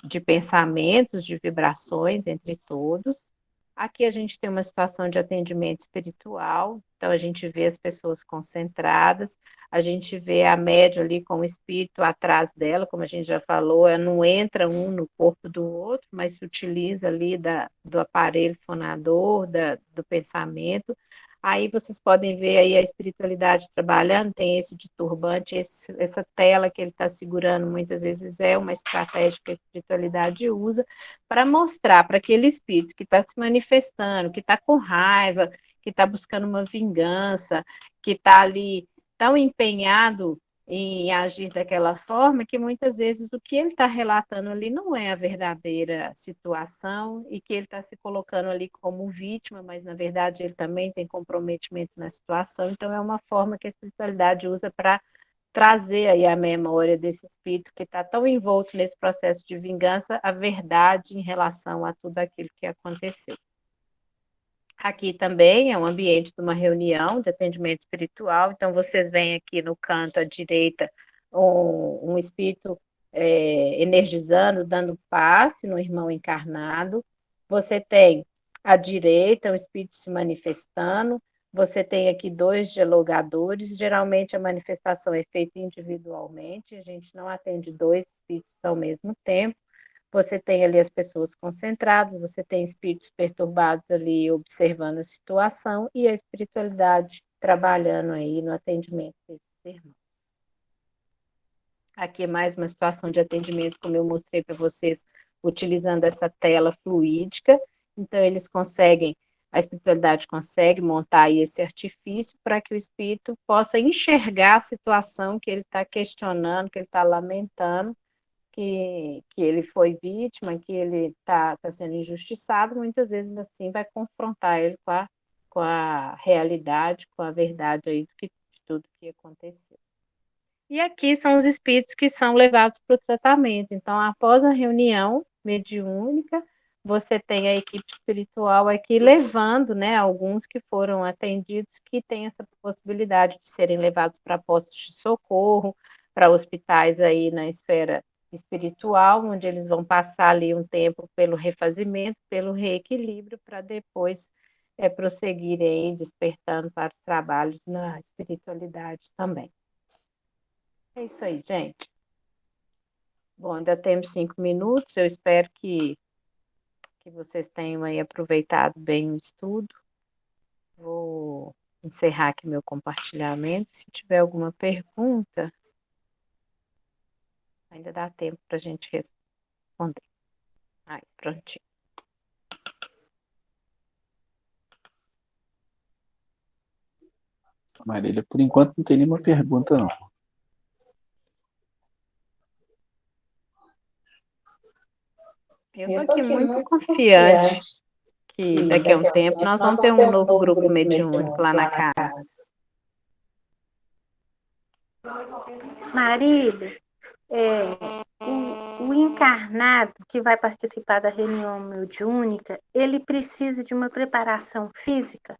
Speaker 1: de pensamentos, de vibrações entre todos. Aqui a gente tem uma situação de atendimento espiritual, então a gente vê as pessoas concentradas, a gente vê a média ali com o espírito atrás dela, como a gente já falou, não entra um no corpo do outro, mas se utiliza ali do aparelho fonador, do pensamento. Aí vocês podem ver aí a espiritualidade trabalhando, tem esse de turbante, essa tela que ele está segurando, muitas vezes é uma estratégia que a espiritualidade usa para mostrar para aquele espírito que está se manifestando, que está com raiva, que está buscando uma vingança, que está ali tão empenhado em agir daquela forma que muitas vezes o que ele está relatando ali não é a verdadeira situação e que ele está se colocando ali como vítima, mas na verdade ele também tem comprometimento na situação. Então é uma forma que a espiritualidade usa para trazer aí a memória desse espírito que está tão envolto nesse processo de vingança, a verdade em relação a tudo aquilo que aconteceu. Aqui também é um ambiente de uma reunião de atendimento espiritual, então vocês veem aqui no canto à direita um espírito energizando, dando passe no irmão encarnado. Você tem à direita um espírito se manifestando, você tem aqui dois dialogadores, geralmente a manifestação é feita individualmente, a gente não atende dois espíritos ao mesmo tempo. Você tem ali as pessoas concentradas, você tem espíritos perturbados ali observando a situação e a espiritualidade trabalhando aí no atendimento desses irmãos. Aqui é mais uma situação de atendimento, como eu mostrei para vocês, utilizando essa tela fluídica. Então, eles conseguem, a espiritualidade consegue montar aí esse artifício para que o espírito possa enxergar a situação que ele está questionando, que ele está lamentando, que ele foi vítima, que ele tá sendo injustiçado, muitas vezes assim vai confrontar ele com a realidade, com a verdade aí de tudo que aconteceu. E aqui são os espíritos que são levados para o tratamento. Então, após a reunião mediúnica, você tem a equipe espiritual aqui levando, né, alguns que foram atendidos que têm essa possibilidade de serem levados para postos de socorro, para hospitais aí na esfera espiritual, onde eles vão passar ali um tempo pelo refazimento, pelo reequilíbrio, para depois prosseguirem despertando para os trabalhos na espiritualidade também. É isso aí, gente. Bom, ainda temos 5 minutos. Eu espero que vocês tenham aí aproveitado bem o estudo. Vou encerrar aqui meu compartilhamento. Se tiver alguma pergunta, ainda dá tempo para a gente responder. Aí, prontinho.
Speaker 2: Marília, por enquanto não tem nenhuma pergunta, não.
Speaker 1: Eu estou aqui muito confiante que daqui a um tempo nós vamos ter um novo grupo mediúnico lá na casa.
Speaker 3: Marília, o encarnado que vai participar da reunião mediúnica, ele precisa de uma preparação física?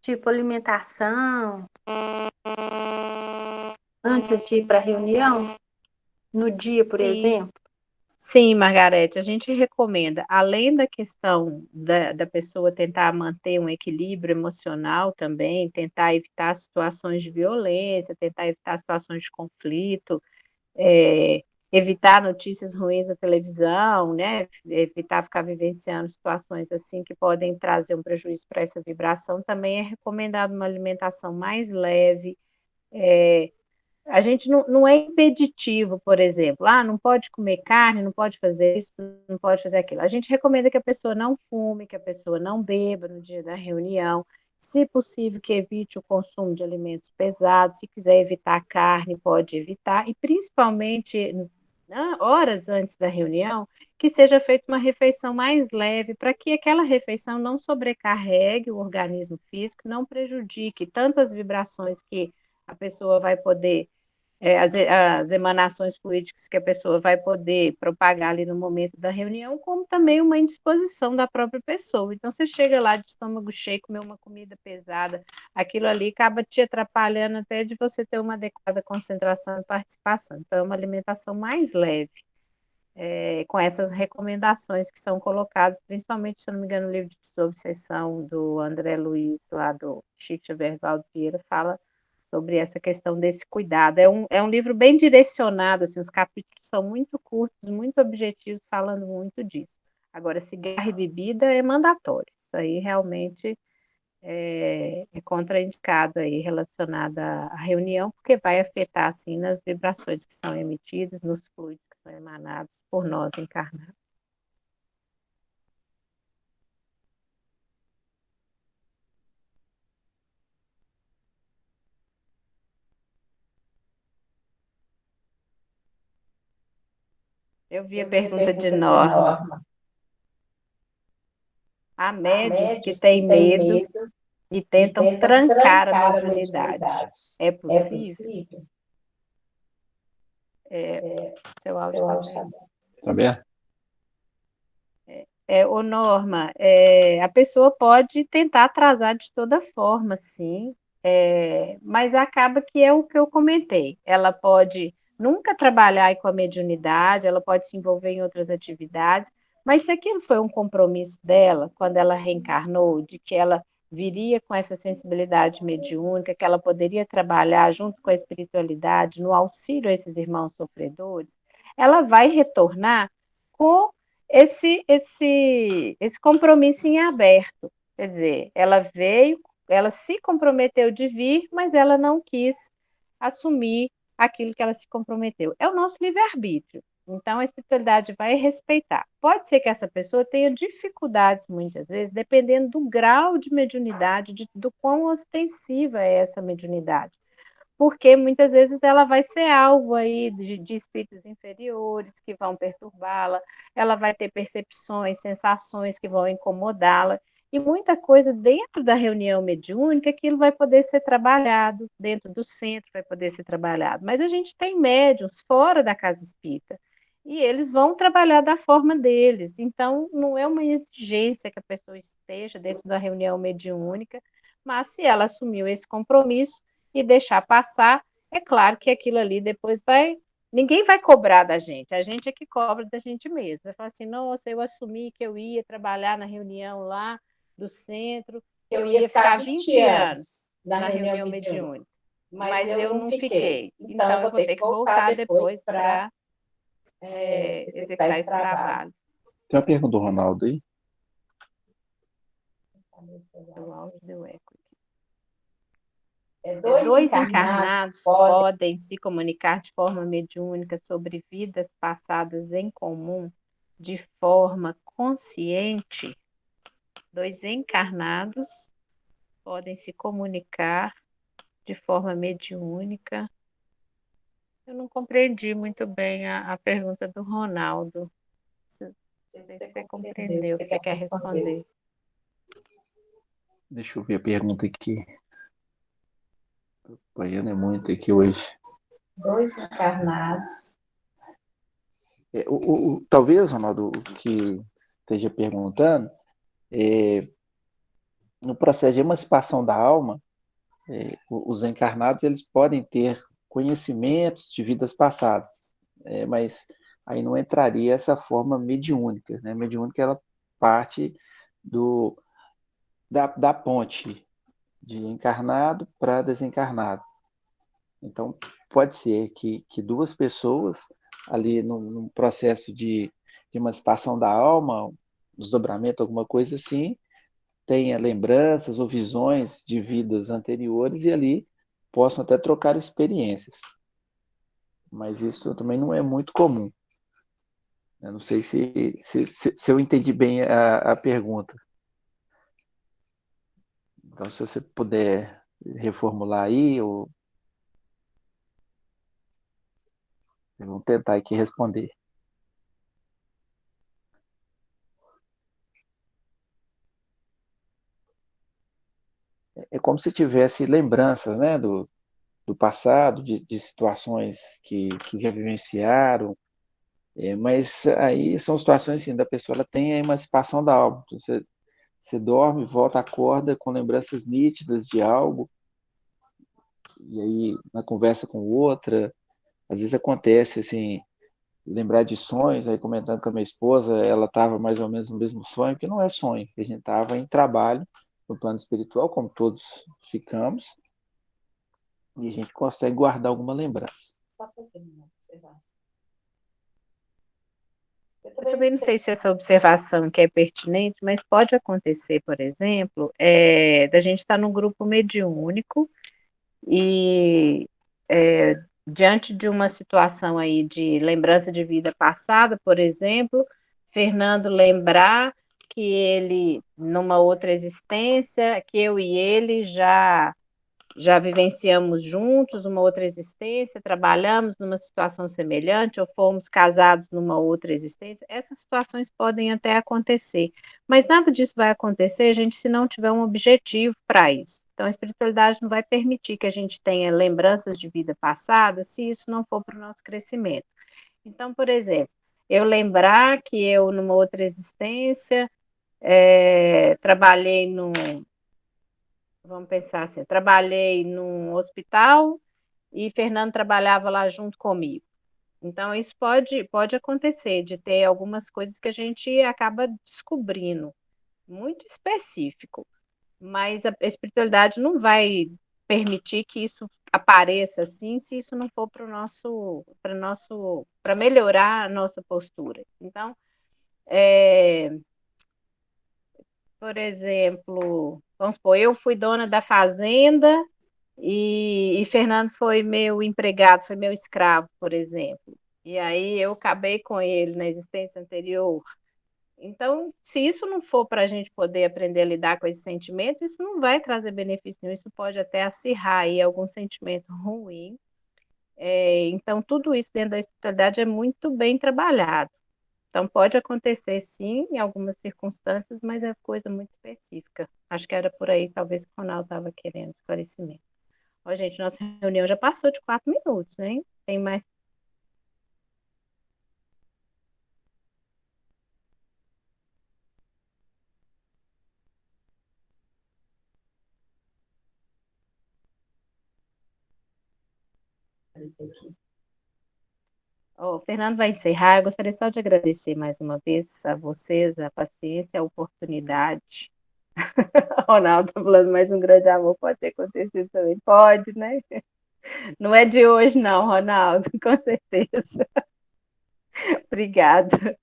Speaker 3: Tipo alimentação, antes de ir para a reunião, no dia, por
Speaker 1: Sim.
Speaker 3: exemplo?
Speaker 1: Sim, Margarete, a gente recomenda, além da questão da pessoa tentar manter um equilíbrio emocional também, tentar evitar situações de violência, tentar evitar situações de conflito, é, evitar notícias ruins na televisão, né? Evitar ficar vivenciando situações assim que podem trazer um prejuízo para essa vibração, também é recomendado uma alimentação mais leve. A gente não é impeditivo, por exemplo, não pode comer carne, não pode fazer isso, não pode fazer aquilo. A gente recomenda que a pessoa não fume, que a pessoa não beba no dia da reunião, se possível, que evite o consumo de alimentos pesados, se quiser evitar carne, pode evitar, e principalmente, horas antes da reunião, que seja feita uma refeição mais leve, para que aquela refeição não sobrecarregue o organismo físico, não prejudique tanto as vibrações que a pessoa vai poder as emanações fluídicas que a pessoa vai poder propagar ali no momento da reunião, como também uma indisposição da própria pessoa. Então, você chega lá de estômago cheio, comer uma comida pesada, aquilo ali acaba te atrapalhando até de você ter uma adequada concentração e participação. Então, é uma alimentação mais leve, com essas recomendações que são colocadas, principalmente, se eu não me engano, no livro de Desobsessão do André Luiz, lá do Chico Xavier Vieira, fala sobre essa questão desse cuidado. É um livro bem direcionado, assim, os capítulos são muito curtos, muito objetivos, falando muito disso. Agora, cigarro e bebida é mandatório. Isso aí realmente é contraindicado aí, relacionado à reunião, porque vai afetar, assim, nas vibrações que são emitidas, nos fluidos que são emanados por nós encarnados. Eu vi a pergunta de Norma. Há médiuns que têm medo e tentam trancar a mediunidade. É possível? Seu áudio está bem.
Speaker 2: Tá vendo?
Speaker 1: Ô Norma, a pessoa pode tentar atrasar de toda forma, sim, mas acaba que é o que eu comentei. Ela pode nunca trabalhar aí com a mediunidade, ela pode se envolver em outras atividades, mas se aquilo foi um compromisso dela, quando ela reencarnou, de que ela viria com essa sensibilidade mediúnica, que ela poderia trabalhar junto com a espiritualidade, no auxílio a esses irmãos sofredores, ela vai retornar com esse compromisso em aberto. Quer dizer, ela veio, ela se comprometeu de vir, mas ela não quis assumir aquilo que ela se comprometeu. É o nosso livre-arbítrio. Então, a espiritualidade vai respeitar. Pode ser que essa pessoa tenha dificuldades, muitas vezes, dependendo do grau de mediunidade, do quão ostensiva é essa mediunidade, porque muitas vezes ela vai ser alvo aí de espíritos inferiores que vão perturbá-la, ela vai ter percepções, sensações que vão incomodá-la, e muita coisa dentro da reunião mediúnica, aquilo vai poder ser trabalhado, dentro do centro vai poder ser trabalhado, mas a gente tem médiuns fora da casa espírita, e eles vão trabalhar da forma deles, então não é uma exigência que a pessoa esteja dentro da reunião mediúnica, mas se ela assumiu esse compromisso, e deixar passar, é claro que aquilo ali depois vai. Ninguém vai cobrar da gente, a gente é que cobra da gente mesmo. Vai falar assim: nossa, eu assumi que eu ia trabalhar na reunião lá do centro, eu ia ficar 20 anos na reunião mediúnica, mas eu não fiquei. Então, eu vou ter que voltar depois para executar esse trabalho.
Speaker 2: Tem uma pergunta do Ronaldo aí?
Speaker 1: O áudio deu eco. Dois encarnados podem se comunicar de forma mediúnica sobre vidas passadas em comum de forma consciente. Dois encarnados podem se comunicar de forma mediúnica. Eu não compreendi muito bem a pergunta do Ronaldo. Não sei se você compreendeu, você quer responder.
Speaker 2: Deixa eu ver a pergunta aqui. Tô apanhando muito aqui hoje.
Speaker 1: Dois encarnados.
Speaker 2: Talvez, Ronaldo, o que esteja perguntando no processo de emancipação da alma, os encarnados eles podem ter conhecimentos de vidas passadas, mas aí não entraria essa forma mediúnica, né? Mediúnica ela parte da ponte de encarnado para desencarnado. Então, pode ser que duas pessoas, ali num processo de emancipação da alma, desdobramento, alguma coisa assim, tenha lembranças ou visões de vidas anteriores e ali possam até trocar experiências. Mas isso também não é muito comum. Eu não sei se eu entendi bem a pergunta. Então, se você puder reformular aí, ou vamos tentar aqui responder. É como se tivesse lembranças, né, do passado, de situações que já vivenciaram, mas aí são situações assim, da pessoa ela tem a emancipação da alma. Então, você dorme, volta, acorda com lembranças nítidas de algo, e aí na conversa com outra, às vezes acontece assim, lembrar de sonhos, aí comentando com a minha esposa, ela estava mais ou menos no mesmo sonho, que não é sonho, a gente estava em trabalho no plano espiritual, como todos ficamos, e a gente consegue guardar alguma lembrança.
Speaker 1: Só fazendo uma observação. Eu também não sei se essa observação que é pertinente, mas pode acontecer, por exemplo, da gente estar num grupo mediúnico e diante de uma situação aí de lembrança de vida passada, por exemplo, Fernando lembrar que ele, numa outra existência, que eu e ele já vivenciamos juntos uma outra existência, trabalhamos numa situação semelhante ou fomos casados numa outra existência, essas situações podem até acontecer, mas nada disso vai acontecer, gente, se não tiver um objetivo para isso. Então, a espiritualidade não vai permitir que a gente tenha lembranças de vida passada se isso não for para o nosso crescimento. Então, por exemplo, eu lembrar que eu, numa outra existência, trabalhei num, vamos pensar assim, trabalhei num hospital e Fernando trabalhava lá junto comigo. Então, isso pode acontecer, de ter algumas coisas que a gente acaba descobrindo, muito específico, mas a espiritualidade não vai permitir que isso apareça assim, se isso não for para melhorar a nossa postura. Então, é, por exemplo, vamos supor, eu fui dona da fazenda e Fernando foi meu empregado, foi meu escravo, por exemplo. E aí eu acabei com ele na existência anterior. Então, se isso não for para a gente poder aprender a lidar com esse sentimento, isso não vai trazer benefício nenhum, isso pode até acirrar aí algum sentimento ruim. Então, tudo isso dentro da espiritualidade é muito bem trabalhado. Então, pode acontecer sim, em algumas circunstâncias, mas é coisa muito específica. Acho que era por aí, talvez, que o Ronaldo estava querendo esclarecimento. Ó, gente, nossa reunião já passou de 4 minutos, hein? Tem mais. Ó, o Fernando vai encerrar. Eu gostaria só de agradecer mais uma vez a vocês, a paciência, a oportunidade. Ronaldo tá falando, mais um grande amor pode ter acontecido também. Pode, né? Não é de hoje, não, Ronaldo, com certeza. Obrigada.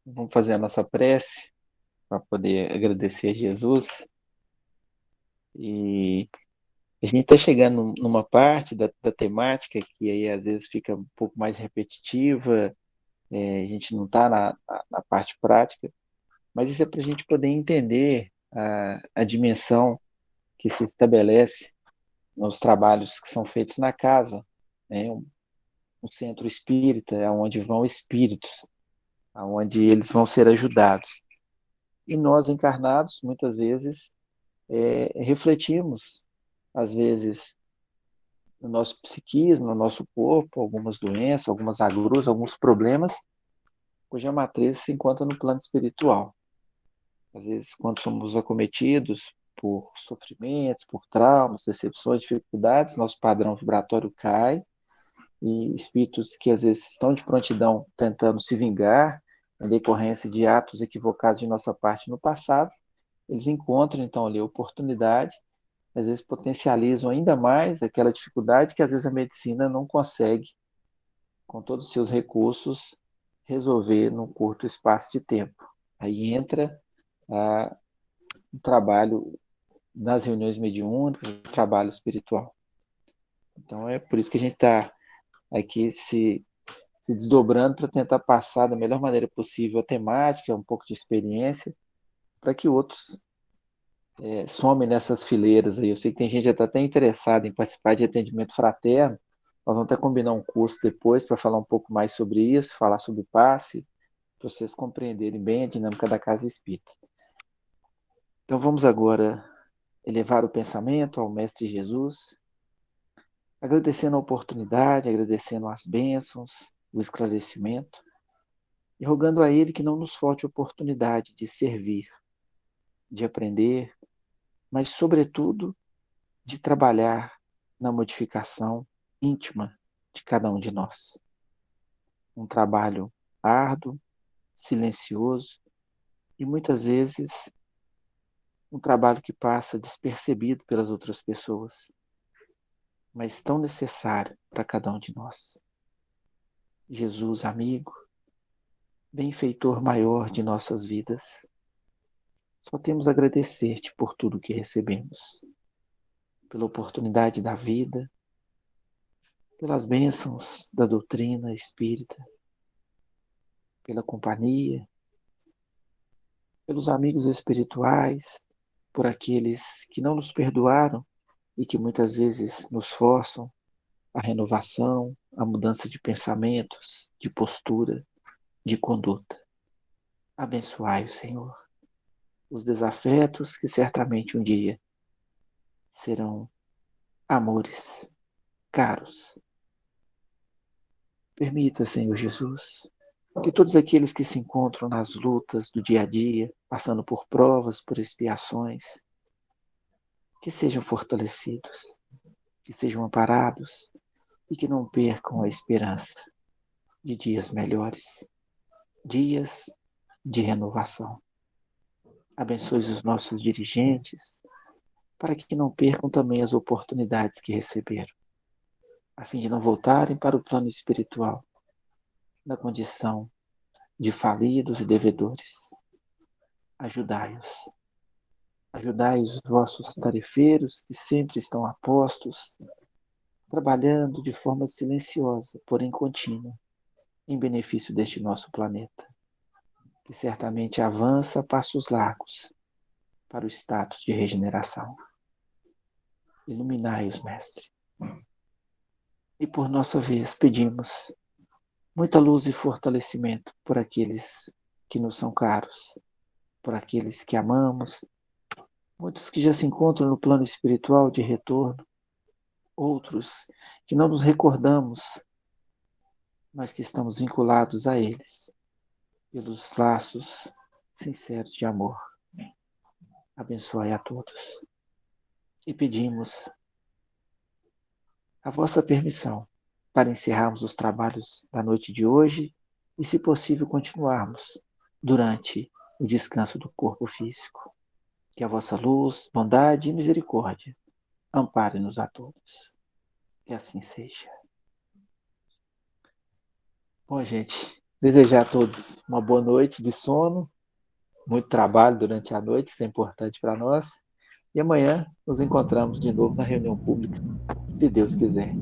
Speaker 2: Vamos fazer a nossa prece para poder agradecer a Jesus. E a gente está chegando numa parte da temática que aí às vezes fica um pouco mais repetitiva, a gente não está na parte prática, mas isso é para a gente poder entender a dimensão que se estabelece nos trabalhos que são feitos na casa, né? Um centro espírita, onde vão espíritos, onde eles vão ser ajudados. E nós encarnados, muitas vezes, refletimos, às vezes, no nosso psiquismo, no nosso corpo, algumas doenças, algumas agruras, alguns problemas, cuja matriz se encontra no plano espiritual. Às vezes, quando somos acometidos por sofrimentos, por traumas, decepções, dificuldades, nosso padrão vibratório cai e espíritos que às vezes estão de prontidão tentando se vingar em decorrência de atos equivocados de nossa parte no passado, eles encontram então ali a oportunidade, às vezes potencializam ainda mais aquela dificuldade que às vezes a medicina não consegue, com todos os seus recursos, resolver num curto espaço de tempo. Aí entra o trabalho nas reuniões mediúnicas, o trabalho espiritual. Então é por isso que a gente está aqui se desdobrando para tentar passar da melhor maneira possível a temática, um pouco de experiência, para que outros somem nessas fileiras aí. Eu sei que tem gente que está até interessada em participar de atendimento fraterno. Nós vamos até combinar um curso depois para falar um pouco mais sobre isso, falar sobre o passe, para vocês compreenderem bem a dinâmica da casa espírita. Então vamos agora elevar o pensamento ao Mestre Jesus, agradecendo a oportunidade, agradecendo as bênçãos, o esclarecimento, e rogando a Ele que não nos falte a oportunidade de servir, de aprender, mas, sobretudo, de trabalhar na modificação íntima de cada um de nós. Um trabalho árduo, silencioso e, muitas vezes, um trabalho que passa despercebido pelas outras pessoas, mas tão necessário para cada um de nós. Jesus, amigo, benfeitor maior de nossas vidas, só temos a agradecer-te por tudo que recebemos, pela oportunidade da vida, pelas bênçãos da doutrina espírita, pela companhia, pelos amigos espirituais, por aqueles que não nos perdoaram e que muitas vezes nos forçam a renovação, a mudança de pensamentos, de postura, de conduta. Abençoai o Senhor, os desafetos que certamente um dia serão amores caros. Permita, Senhor Jesus, que todos aqueles que se encontram nas lutas do dia a dia, passando por provas, por expiações, que sejam fortalecidos, que sejam amparados e que não percam a esperança de dias melhores, dias de renovação. Abençoe os nossos dirigentes, para que não percam também as oportunidades que receberam, a fim de não voltarem para o plano espiritual, na condição de falidos e devedores. Ajudai-os. Ajudai os vossos tarefeiros que sempre estão a postos, trabalhando de forma silenciosa, porém contínua, em benefício deste nosso planeta, que certamente avança a passos largos para o status de regeneração. Iluminai-os, Mestre. E por nossa vez pedimos muita luz e fortalecimento por aqueles que nos são caros, por aqueles que amamos, muitos que já se encontram no plano espiritual de retorno, outros que não nos recordamos, mas que estamos vinculados a eles pelos laços sinceros de amor. Abençoai a todos. E pedimos a vossa permissão para encerrarmos os trabalhos da noite de hoje e, se possível, continuarmos durante o descanso do corpo físico. Que a vossa luz, bondade e misericórdia amparem-nos a todos. Que assim seja. Bom, gente, desejar a todos uma boa noite de sono, muito trabalho durante a noite, isso é importante para nós. E amanhã nos encontramos de novo na reunião pública, se Deus quiser.